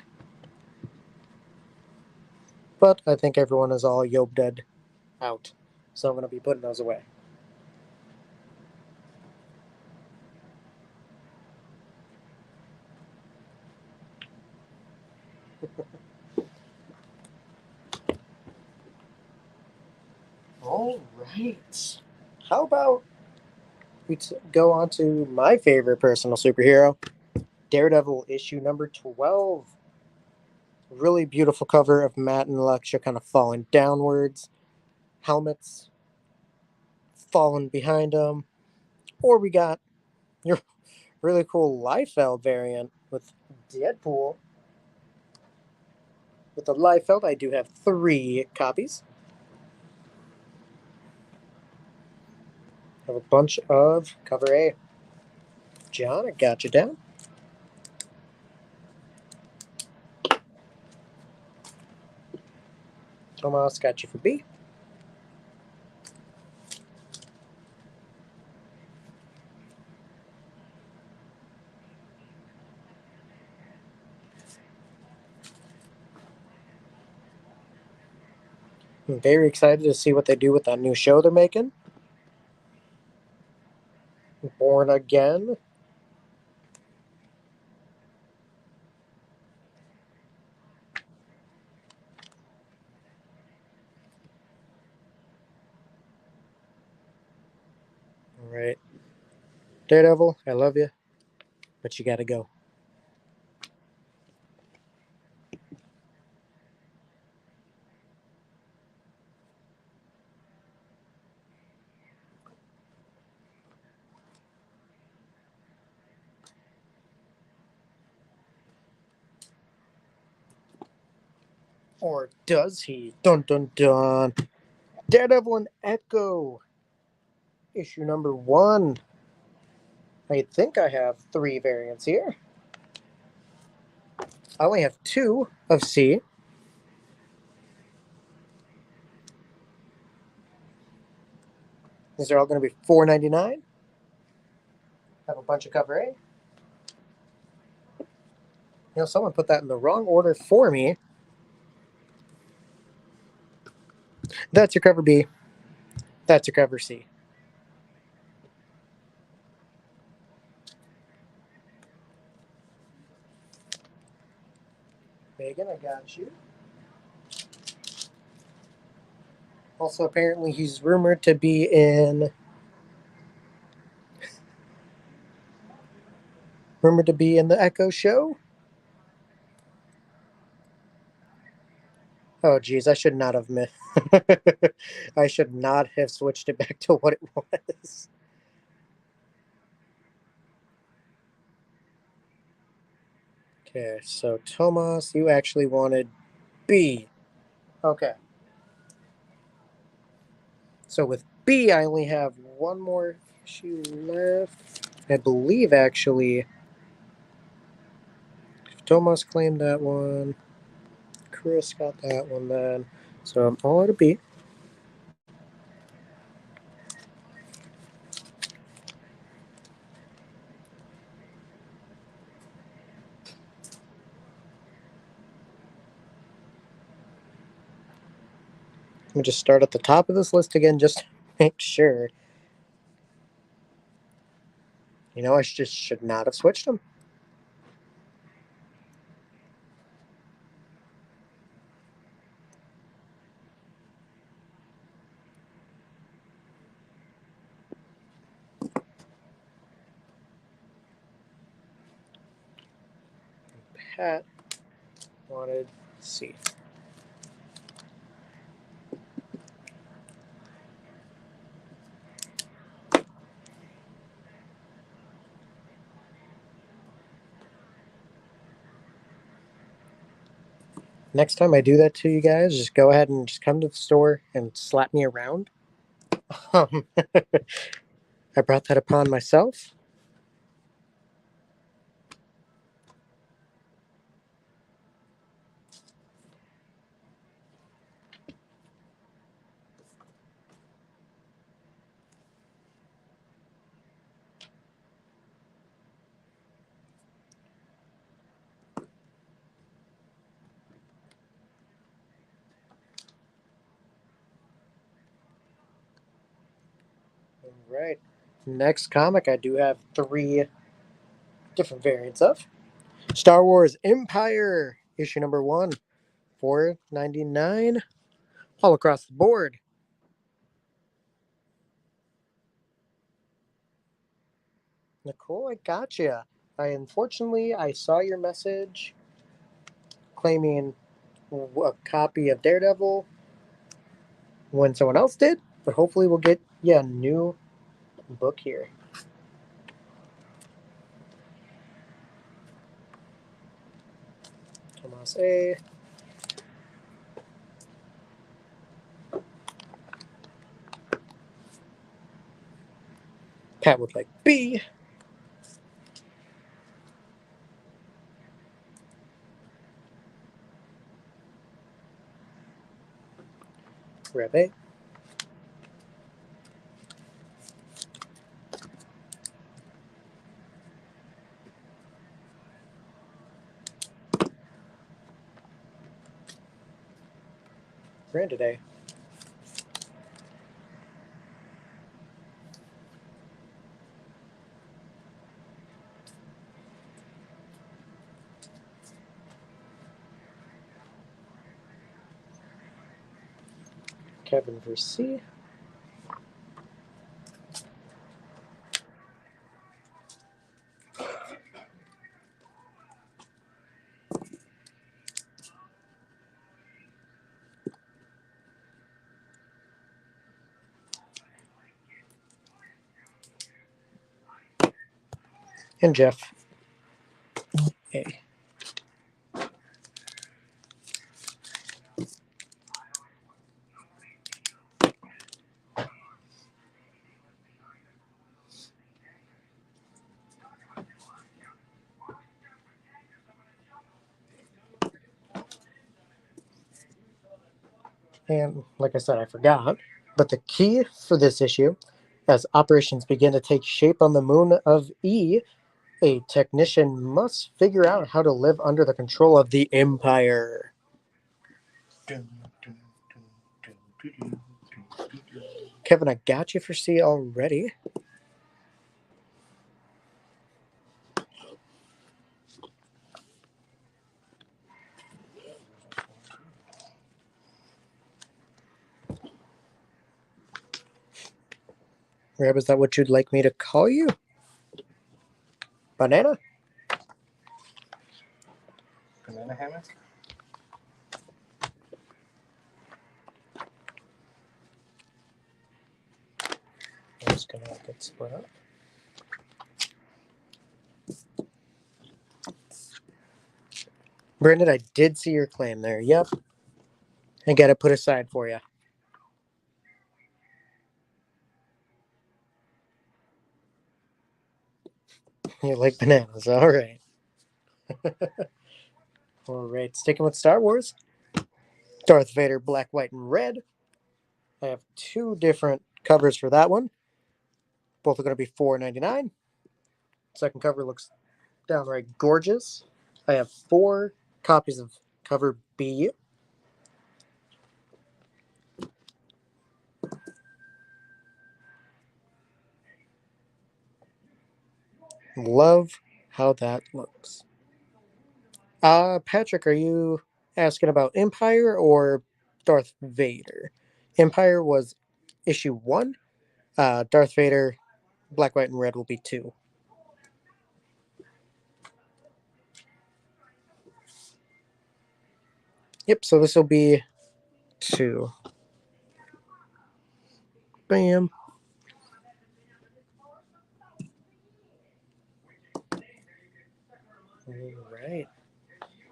But I think everyone is all Yob dead out. So I'm going to be putting those away. Alright. How about we go on to my favorite personal superhero, Daredevil issue number 12. Really beautiful cover of Matt and Lecture kind of falling downwards. Helmets falling behind them. Or we got your really cool Liefeld variant with Deadpool. With the Liefeld, I do have 3 copies. I have a bunch of cover A. John, I got you down. Tomas got you for B. I'm very excited to see what they do with that new show they're making. Born Again. All right. Daredevil, I love you, but you gotta go. Or does he? Dun dun dun. Daredevil and Echo. Issue number 1. I think I have 3 variants here. I only have 2 of C. These are all going to be $4.99. Have a bunch of cover A. Someone put that in the wrong order for me. That's your cover B. That's your cover C. Megan, I got you. Also, apparently, he's rumored to be in the Echo show. Oh, geez, I should not have I should not have switched it back to what it was. Okay, so Tomas, you actually wanted B. Okay. So with B, I only have one more issue left. I believe, actually, Tomas claimed that one. Chris got that one then. So I'm all out of B. Let me just start at the top of this list again just to make sure. I just should not have switched them. Pat wanted C. Next time I do that to you guys, just go ahead and just come to the store and slap me around. I brought that upon myself. All right. Next comic, I do have 3 different variants of Star Wars Empire, issue number 1, $4.99, all across the board. Nicole, I gotcha. Unfortunately, I saw your message claiming a copy of Daredevil when someone else did, but hopefully we'll get a new book here. Tomas A. Pat would like B. Rev A. Branded A. Kevin for C. And Jeff A. And like I said, I forgot, but the key for this issue As operations begin to take shape on the moon of E, a technician must figure out how to live under the control of the Empire. Kevin, I got you for C already. Reb, is that what you'd like me to call you? Banana? Banana hammock? I'm just gonna get split up. Brandon, I did see your claim there. Yep. I got it put aside for you. You like bananas. All right. All right. Sticking with Star Wars. Darth Vader, black, white, and red. I have two different covers for that one. Both are going to be $4.99. Second cover looks downright gorgeous. I have 4 copies of cover B. Love how that looks. Patrick, are you asking about Empire or Darth Vader? Empire was issue 1. Darth Vader, black, white, and red will be 2. Yep, so this will be 2. Bam. All right.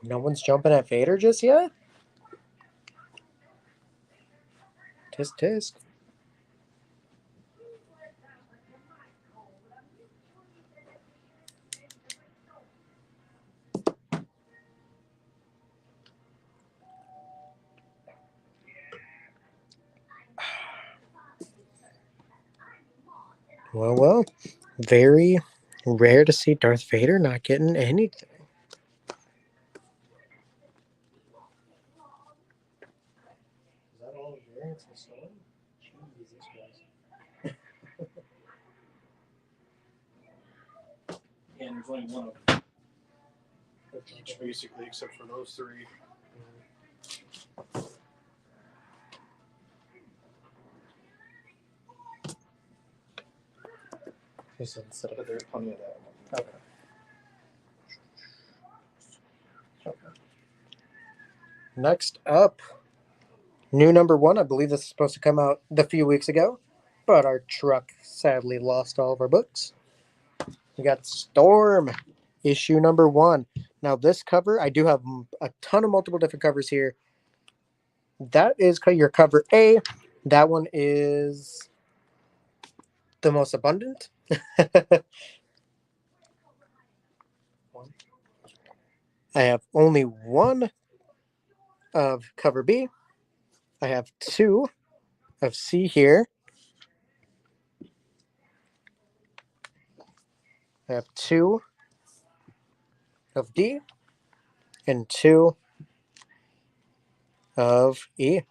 No one's jumping at Vader just yet? Tisk tisk. Well. Very rare to see Darth Vader not getting anything. Is that all the variants for Stone? Jesus Christ. And there's only one of them. Each, basically, except for those 3. But there's plenty of that. Okay. Next up, new number 1. I believe this is supposed to come out a few weeks ago, but our truck sadly lost all of our books. We got Storm, issue number 1. Now this cover, I do have a ton of multiple different covers here. That is your cover A. That one is the most abundant. I have only 1 of cover B. I have 2 of C here. I have 2 of D and 2 of E.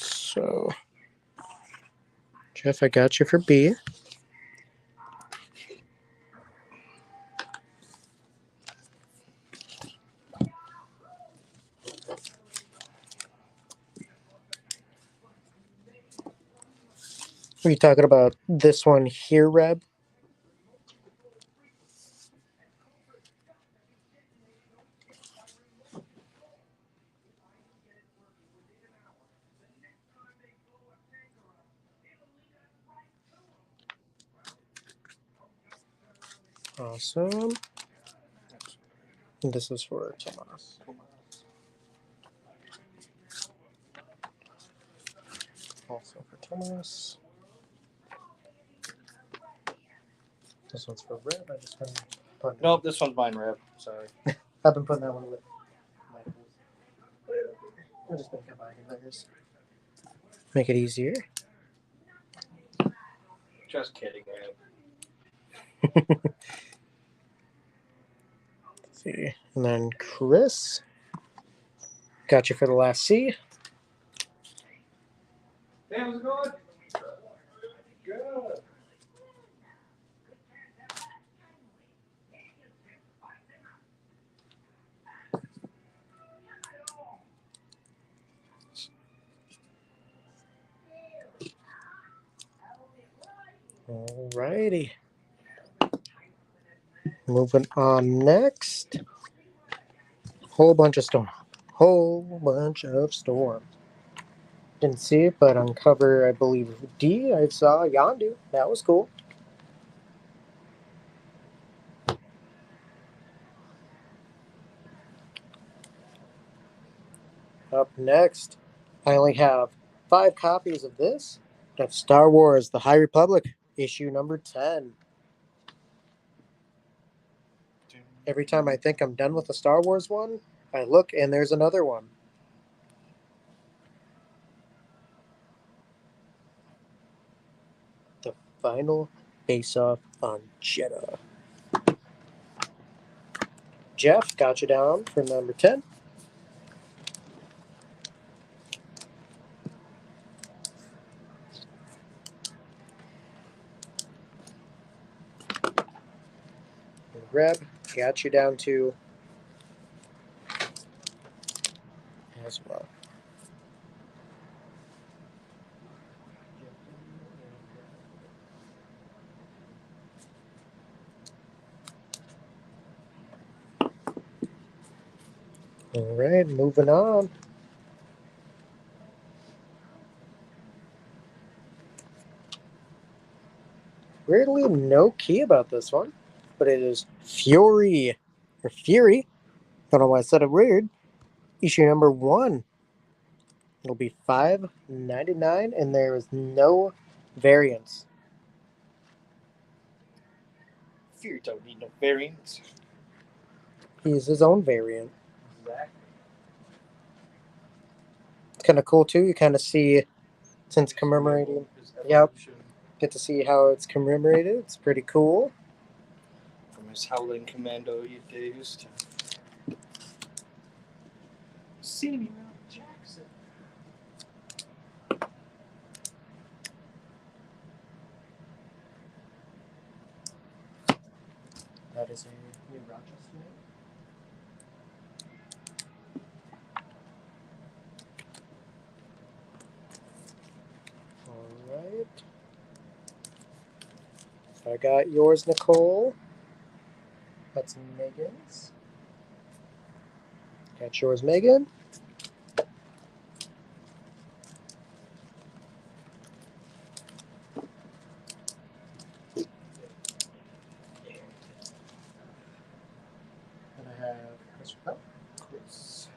So, Jeff, I got you for B. Are you talking about this one here, Reb? Awesome. And this is for Tomas. Also for Tomas. This one's for Reb. I just been putting. Nope, this one's mine, Reb. Sorry. I've been putting that one with Michael's. I've just been combining theirs. Make it easier. Just kidding, Reb. Let's see. And then Chris. Got you for the last C. Hey, how's it going? Good. Alrighty. Moving on next. Whole bunch of storm. Didn't see it, but on cover, I believe D, I saw Yondu. That was cool. Up next, I only have 5 copies of this. That's Star Wars: The High Republic, issue number 10. Every time I think I'm done with the Star Wars one, I look and there's another one. The final face-off on Jeddah. Jeff, got you down for number 10. Reb, got you down to as well. All right, moving on. Weirdly, no key about this one, but it is Fury. Don't know why I said it weird. Issue number 1. It'll be $5.99, and there is no variants. Fury don't need no variants. He's his own variant. Exactly. It's kind of cool too. You kind of see, since commemorating, yep, get to see how it's commemorated. It's pretty cool. From his Howling Commando days to Samuel Jackson. That is a New Rochester name. All right. I got yours, Nicole. That's Megan's. Got yours, Megan. And I have Chris. Oh, Chris.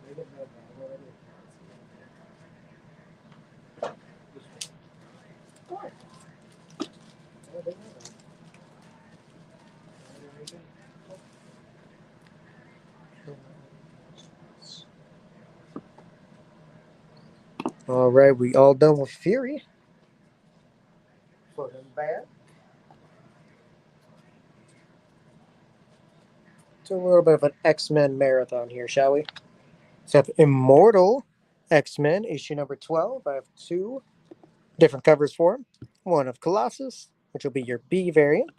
Megan had that already. What? Oh, they have that. All right, we all done with Fury. Put him back. Do a little bit of an X-Men marathon here, shall we? So I have Immortal X-Men, issue number 12. I have 2 different covers for him. One of Colossus, which will be your B variant,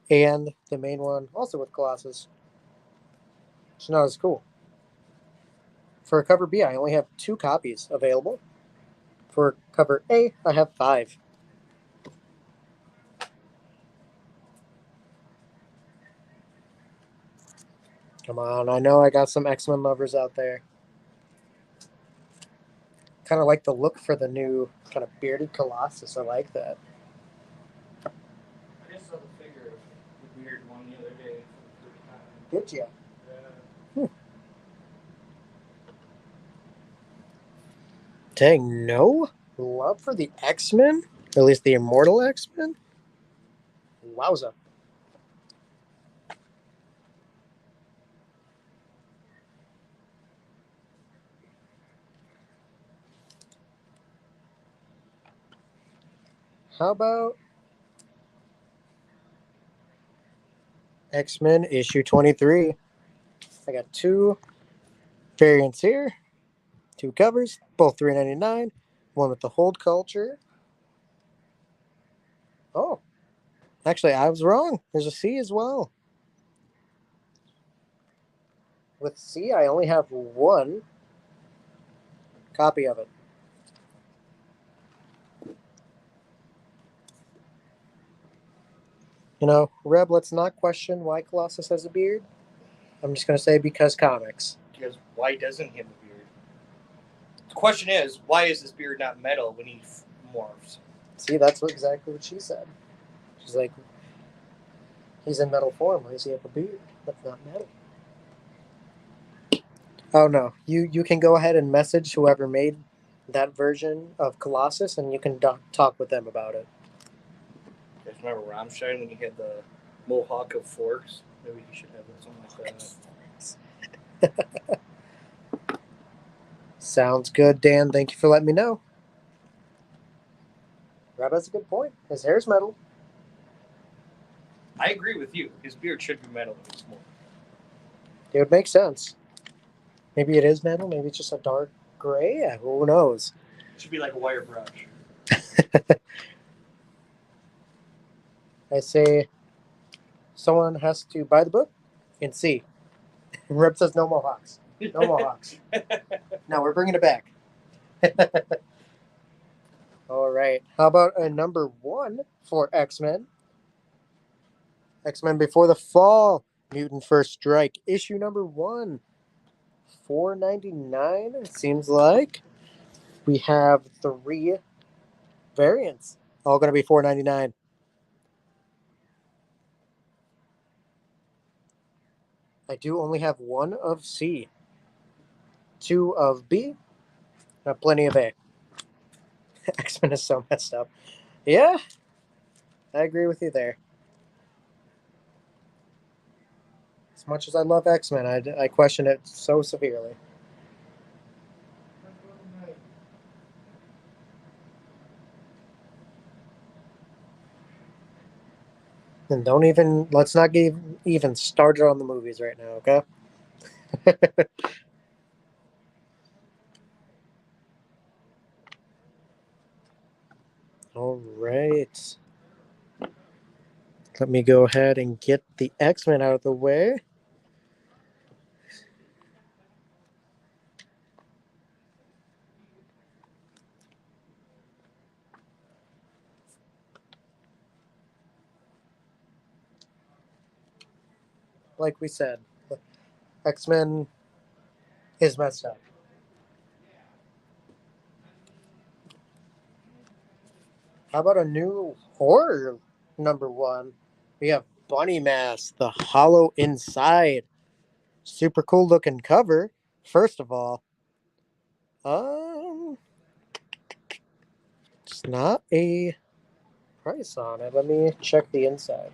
and the main one also with Colossus. It's not as cool. For cover B, I only have 2 copies available. For cover A, I have 5. Come on, I know I got some X-Men lovers out there. Kind of like the look for the new kind of bearded Colossus. I like that. I just saw the figure of the weird one the other day for the first time. Did you? Yeah. Dang, no? Love for the X-Men? At least the Immortal X-Men? Wowza. How about X-Men issue 23? I got two variants here, two covers, both $3.99. One with the hold culture. Oh, actually, I was wrong. There's a C as well. With C, I only have one copy of it. You know, Reb, let's not question why Colossus has a beard. I'm just going to say because comics. Because why doesn't he have a beard? The question is, why is this beard not metal when he morphs? See, that's exactly what she said. She's like, he's in metal form. Why does he have a beard? That's not metal. Oh no, you can go ahead and message whoever made that version of Colossus, and you can talk with them about it. You guys remember Rammstein when he had the mohawk of forks? Maybe he should have something like that. Sounds good, Dan. Thank you for letting me know. Rob has a good point. His hair's metal. I agree with you. His beard should be metal when he's more. It would make sense. Maybe it is metal. Maybe it's just a dark gray. Yeah, who knows? It should be like a wire brush. I say someone has to buy the book and see. Rip says no mohawks. No mohawks. No, we're bringing it back. All right. How about a number one for X-Men? X-Men Before the Fall, Mutant First Strike, issue number one, $4.99. It seems like we have three variants, all going to be $4.99. I do only have one of C, two of B, and plenty of A. X-Men is so messed up. Yeah, I agree with you there. As much as I love X-Men, I question it so severely. And let's not get even started on the movies right now, okay? All right. Let me go ahead and get the X-Men out of the way. Like we said, X-Men is messed up. How about a new horror number one? We have Bunny Mask, The Hollow Inside. Super cool looking cover. First of all, it's not a price on it. Let me check the inside.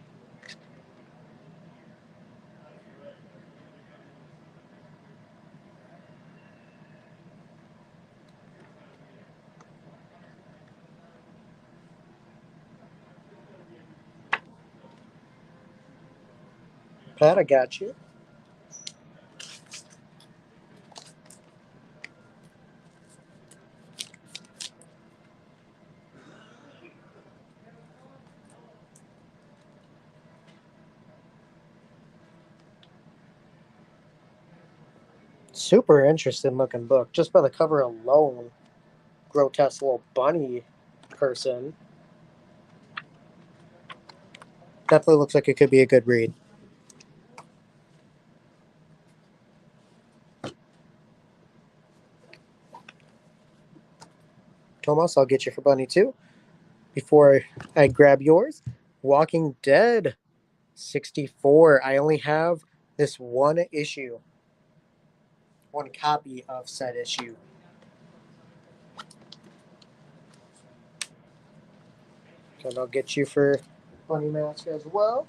Pat, I got you. Super interesting looking book. Just by the cover alone, grotesque little bunny person. Definitely looks like it could be a good read. Tomas, I'll get you for Bunny too. Before I grab yours, Walking Dead 64. I only have this one issue, one copy of said issue. And I'll get you for Bunny Mask as well.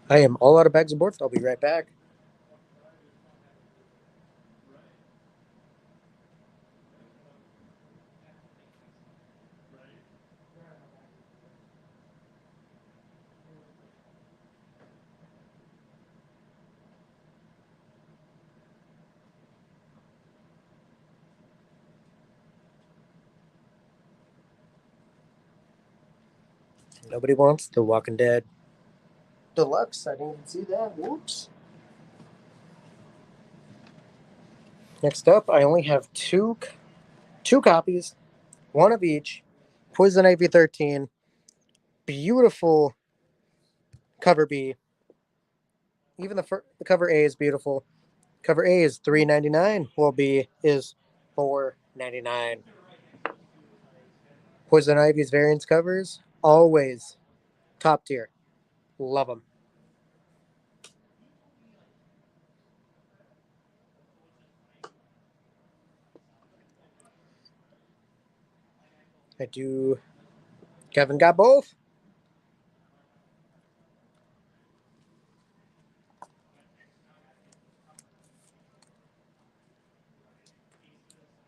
I am all out of bags of boards. I'll be right back. Nobody wants The Walking Dead Deluxe. I didn't even see that. Whoops. Next up, I only have two copies, one of each. Poison Ivy 13. Beautiful cover B. Even the cover A is beautiful. Cover A is $3.99, while B is $4.99. Poison Ivy's variants covers, always top tier. Love them. I do. Kevin got both.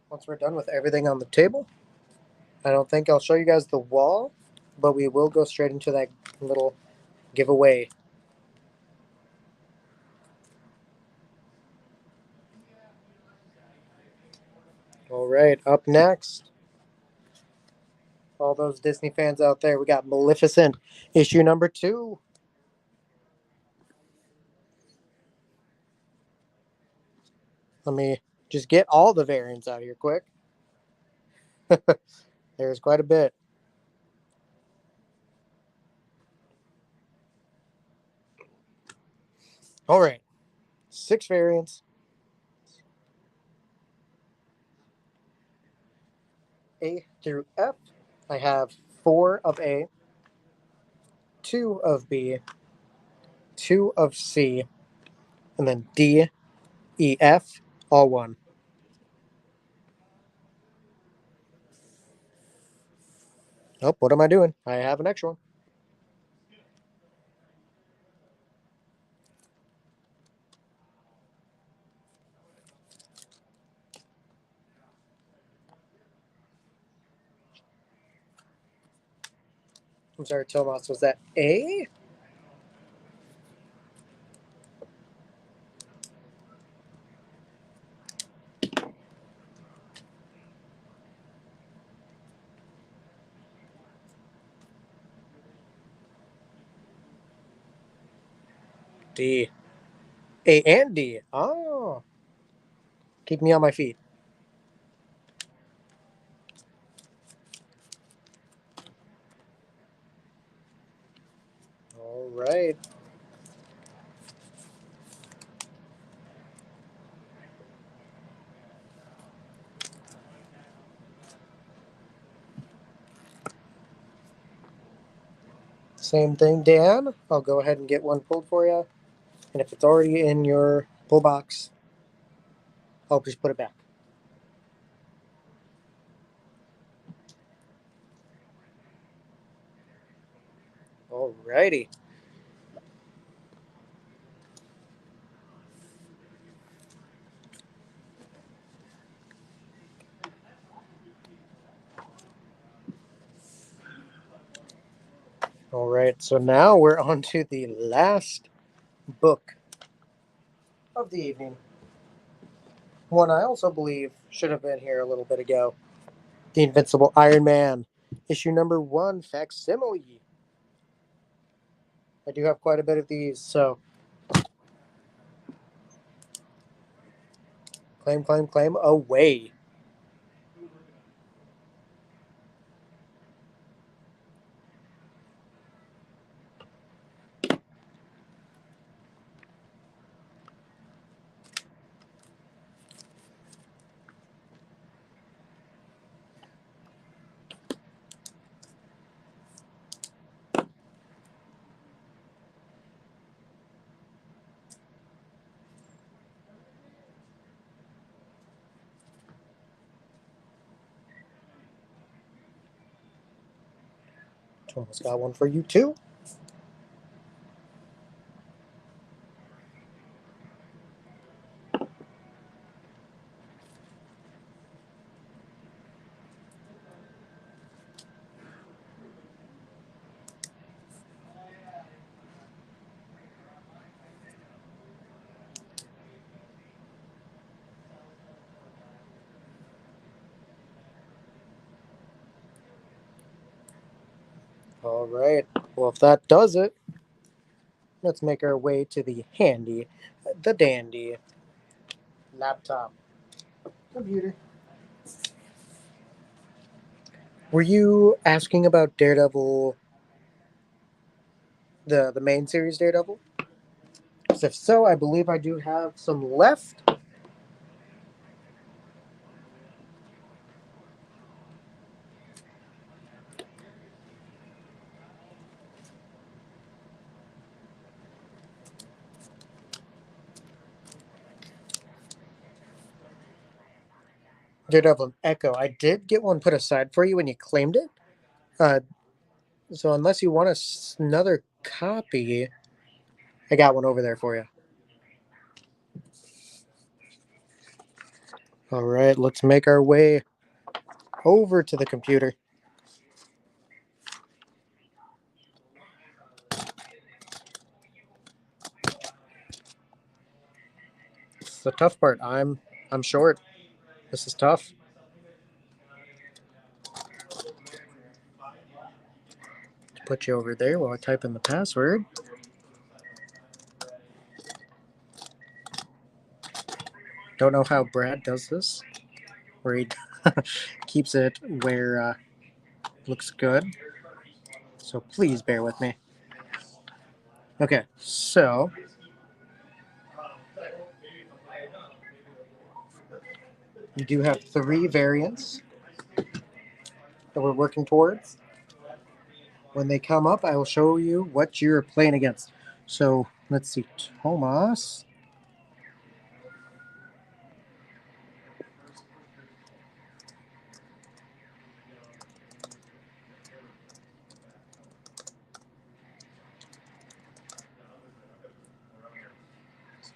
Once we're done with everything on the table, I don't think I'll show you guys the wall, but we will go straight into that little giveaway. All right, up next, all those Disney fans out there, we got Maleficent, issue number 2. Let me just get all the variants out here quick. There's quite a bit. All right, 6 variants. A through F. I have 4 of A, 2 of B, 2 of C, and then D, E, F, all 1. Oh, what am I doing? I have an extra one. I'm sorry, Tomas, was that A? D. A and D. Oh. Keep me on my feet. All right. Same thing, Dan. I'll go ahead and get one pulled for you. And if it's already in your pull box, I'll just put it back. All righty. All right, so now we're on to the last book of the evening. One I also believe should have been here a little bit ago. The Invincible Iron Man, issue number 1, facsimile. I do have quite a bit of these, so claim, claim, claim away. Almost got one for you too. All right. Well, if that does it, let's make our way to the handy, the dandy laptop computer. Were you asking about Daredevil, the main series Daredevil? 'Cause if so, I believe I do have some left. Daredevil Echo. I did get one put aside for you when you claimed it. Uh, so unless you want another copy, I got one over there for you. All right, let's make our way over to the computer. It's the tough part. I'm short. This is tough. Put you over there while I type in the password. Don't know how Brad does this, where he keeps it where looks good. So please bear with me. Okay, so we do have 3 variants that we're working towards. When they come up, I will show you what you're playing against. So let's see, Tomas.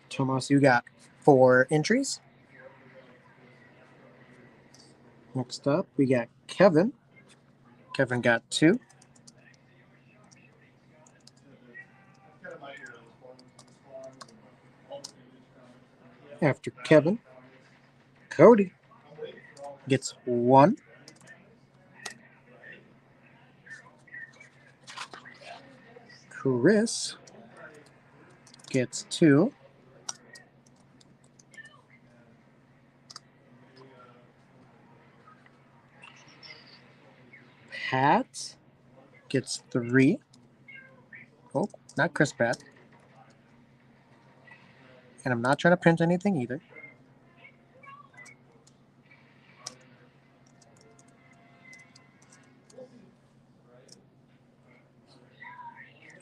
Tomas, you got 4 entries. Next up, we got Kevin. Kevin got 2. After Kevin, Cody gets 1. Chris gets 2. Pat gets 3. Oh, not Chris Pat. And I'm not trying to print anything either.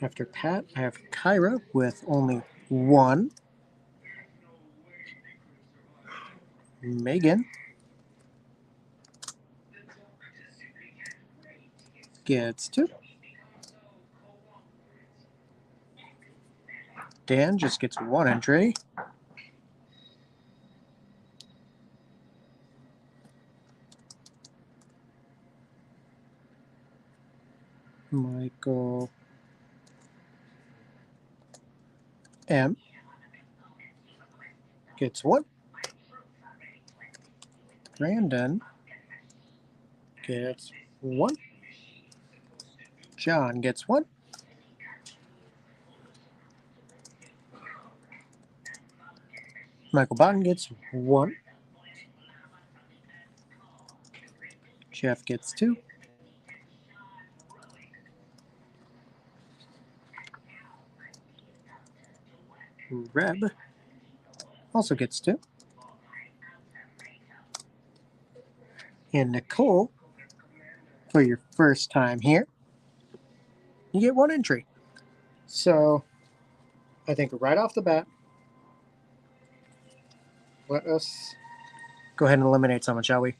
After Pat, I have Kyra with only 1. Megan gets 2. Dan just gets 1 entry. Michael M gets 1. Brandon gets 1. John gets 1. Michael Botton gets 1. Jeff gets 2. Reb also gets 2. And Nicole, for your first time here, you get 1 entry. So I think right off the bat, let us go ahead and eliminate someone, shall we?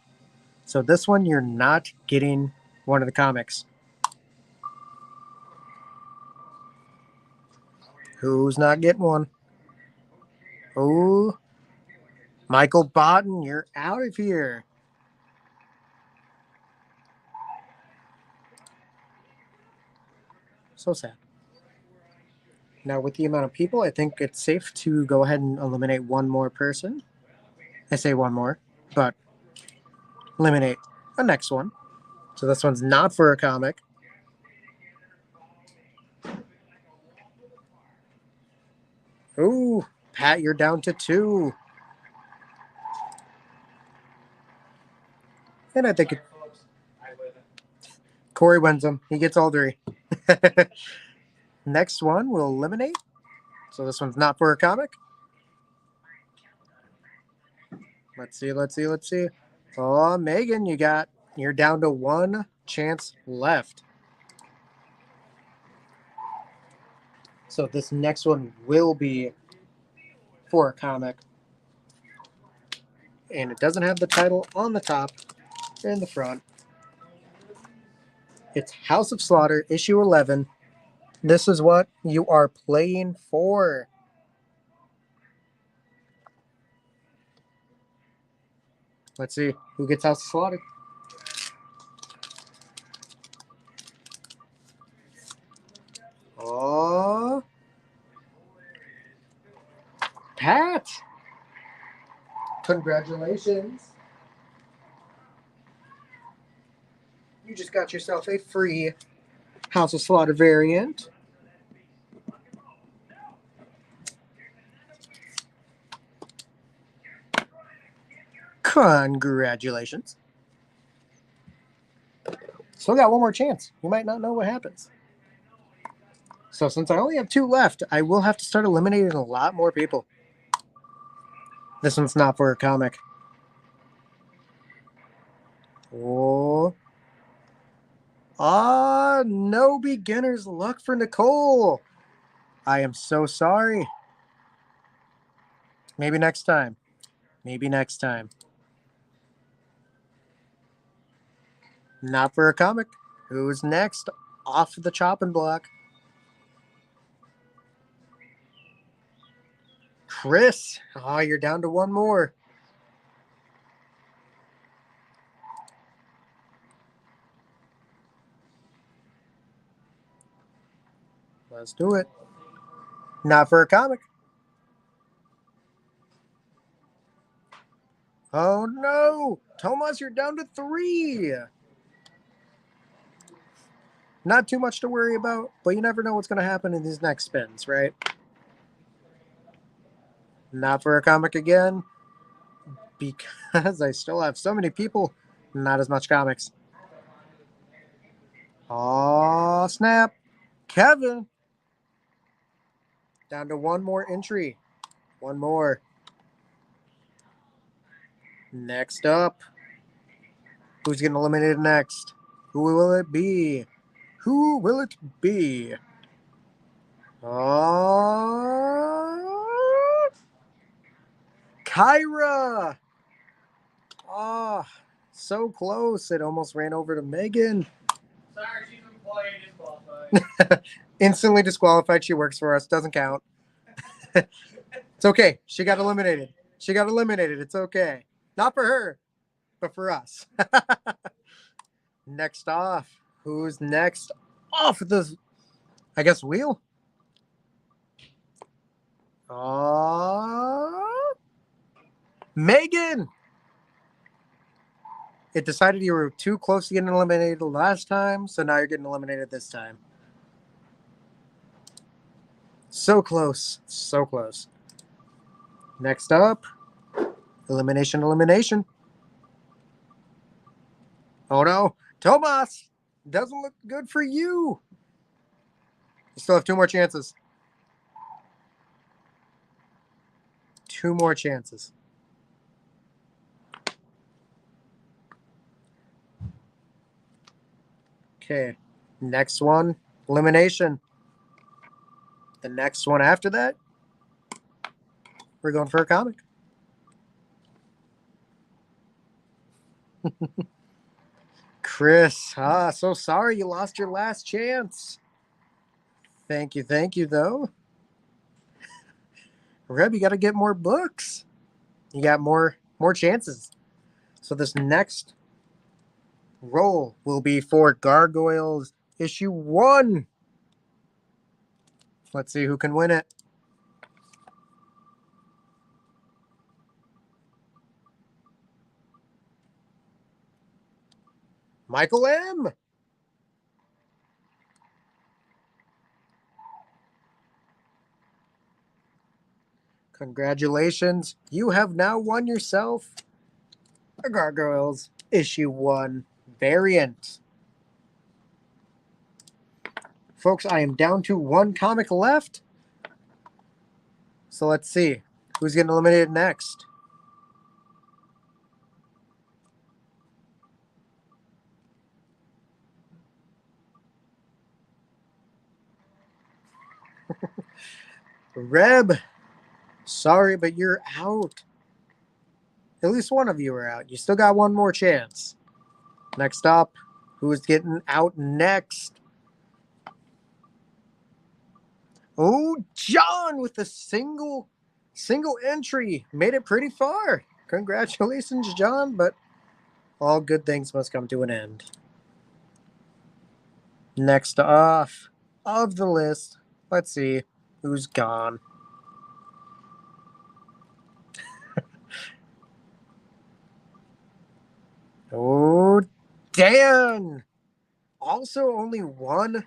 So this one, you're not getting one of the comics. Who's not getting one? Oh, Michael Botten, you're out of here. So sad. Now, with the amount of people, I think it's safe to go ahead and eliminate one more person. I say one more, but eliminate the next one. So this one's not for a comic. Ooh, Pat, you're down to 2. And I think Corey wins them. He gets all 3. Next one we'll eliminate. So this one's not for a comic. Let's see. Oh, Megan, you're down to 1 chance left. So this next one will be for a comic. And it doesn't have the title on the top or in the front. It's House of Slaughter, issue 11. This is what you are playing for. Let's see who gets House of Slaughter. Oh, Pat. Congratulations. You just got yourself a free House of Slaughter variant. Congratulations. Still got one more chance. You might not know what happens. So since I only have 2 left, I will have to start eliminating a lot more people. This one's not for a comic. Oh. No beginner's luck for Nicole. I am so sorry. Maybe next time. Not for a comic. Who's next? Off the chopping block. Chris. Oh, you're down to 1 more. Let's do it. Not for a comic. Oh no! Tomas, you're down to 3. Not too much to worry about, but you never know what's going to happen in these next spins, right? Not for a comic again, because I still have so many people, not as much comics. Oh, snap. Kevin. Down to 1 more entry. 1 more. Next up. Who's getting eliminated next? Who will it be? Oh, Kyra. Oh, so close. It almost ran over to Megan. Sorry, she's employee disqualified. Instantly disqualified. She works for us. Doesn't count. It's okay. She got eliminated. It's okay. Not for her, but for us. Next off. Who's next off the, I guess, wheel? Oh, Megan. It decided you were too close to getting eliminated last time, so now you're getting eliminated this time. So close. Next up, elimination. Oh no, Tomas, doesn't look good for you. You still have 2 more chances. 2 more chances. Okay, next one, elimination. The next one after that, we're going for a comic. Chris, so sorry you lost your last chance. Thank you though. Reb, you got to get more books. You got more chances. So this next roll will be for Gargoyles issue 1. Let's see who can win it. Michael M. Congratulations. You have now won yourself a Gargoyles issue 1 variant. Folks, I am down to 1 comic left. So let's see who's getting eliminated next. Reb, sorry, but you're out. At least one of you are out. You still got one more chance. Next up, who's getting out next? Oh, John with a single entry. Made it pretty far. Congratulations, John, but all good things must come to an end. Next off of the list, let's see who's gone. Oh, Dan! Also only one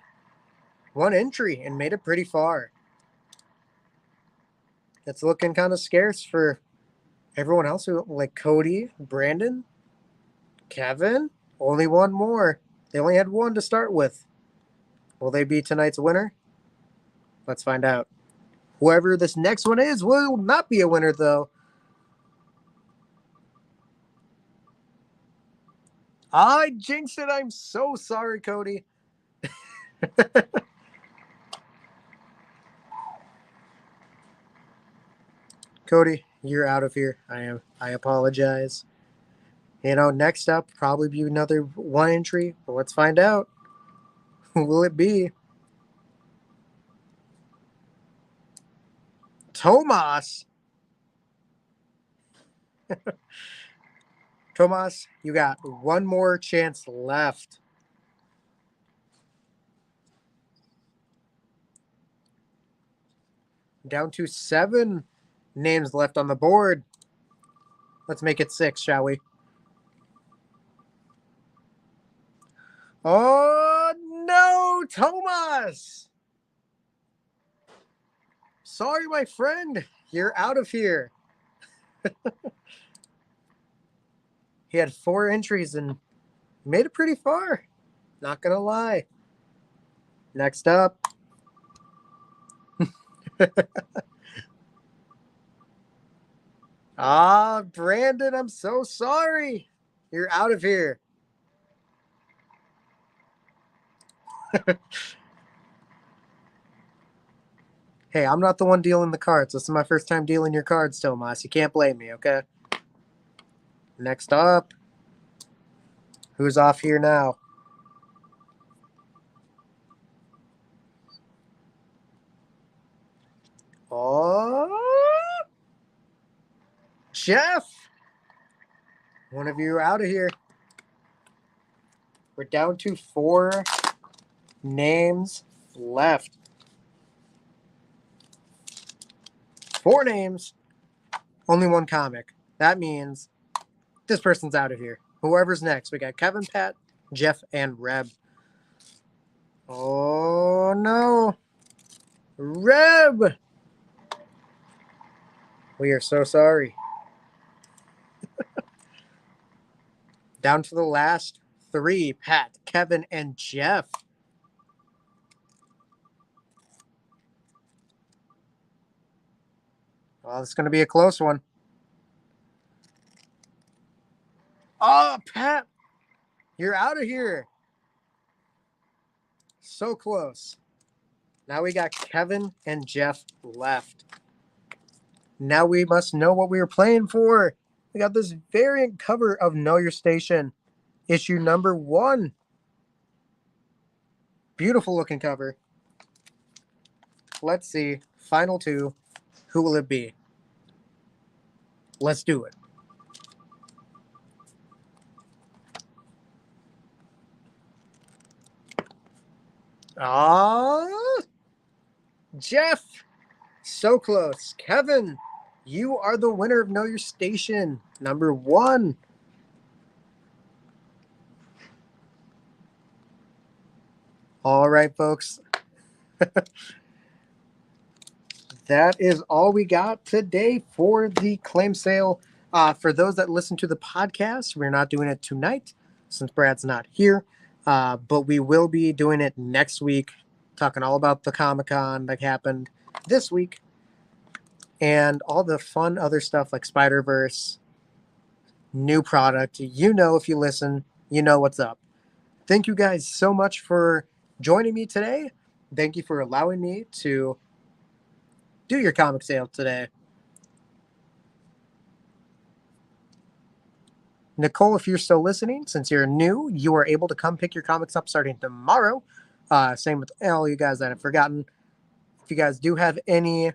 entry and made it pretty far. It's looking kind of scarce for everyone else, who like Cody, Brandon, Kevin. Only one more. They only had one to start with. Will they be tonight's winner? Let's find out. Whoever this next one is will not be a winner, though. I jinxed it. I'm so sorry, Cody. Cody, you're out of here. I apologize. Next up, probably be another one entry, but let's find out. Who will it be? Tomas. Tomas, you got one more chance left. Down to 7 names left on the board. Let's make it 6, shall we? Oh, no, Tomas! Sorry, my friend. You're out of here. He had 4 entries and made it pretty far. Not going to lie. Next up. Brandon, I'm so sorry. You're out of here. Hey, I'm not the one dealing the cards. This is my first time dealing your cards, Tomas. You can't blame me, okay? Next up. Who's off here now? Oh, Jeff. One of you out of here. We're down to 4 names left. 4 names, only 1 comic. That means this person's out of here. Whoever's next. We got Kevin, Pat, Jeff, and Reb. Oh, no. Reb! We are so sorry. Down to the last 3, Pat, Kevin, and Jeff. Well, it's going to be a close one. Oh, Pat, you're out of here. So close. Now we got Kevin and Jeff left. Now we must know what we were playing for. We got this variant cover of Know Your Station, issue number 1. Beautiful looking cover. Let's see. Final 2. Who will it be? Let's do it. Ah, Jeff, so close. Kevin, you are the winner of Know Your Station, number 1. All right, folks. That is all we got today for the claim sale. For those that listen to the podcast, we're not doing it tonight since Brad's not here, but we will be doing it next week, talking all about the Comic-Con that happened this week and all the fun other stuff like Spider-Verse, new product. You know, if you listen, you know what's up. Thank you guys so much for joining me today. Thank you for allowing me to do your comic sale today. Nicole, if you're still listening, since you're new, you are able to come pick your comics up starting tomorrow. Same with all you guys that have forgotten. If you guys do have any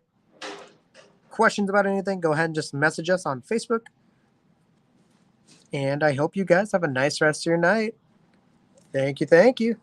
questions about anything, go ahead and just message us on Facebook. And I hope you guys have a nice rest of your night. Thank you. Thank you.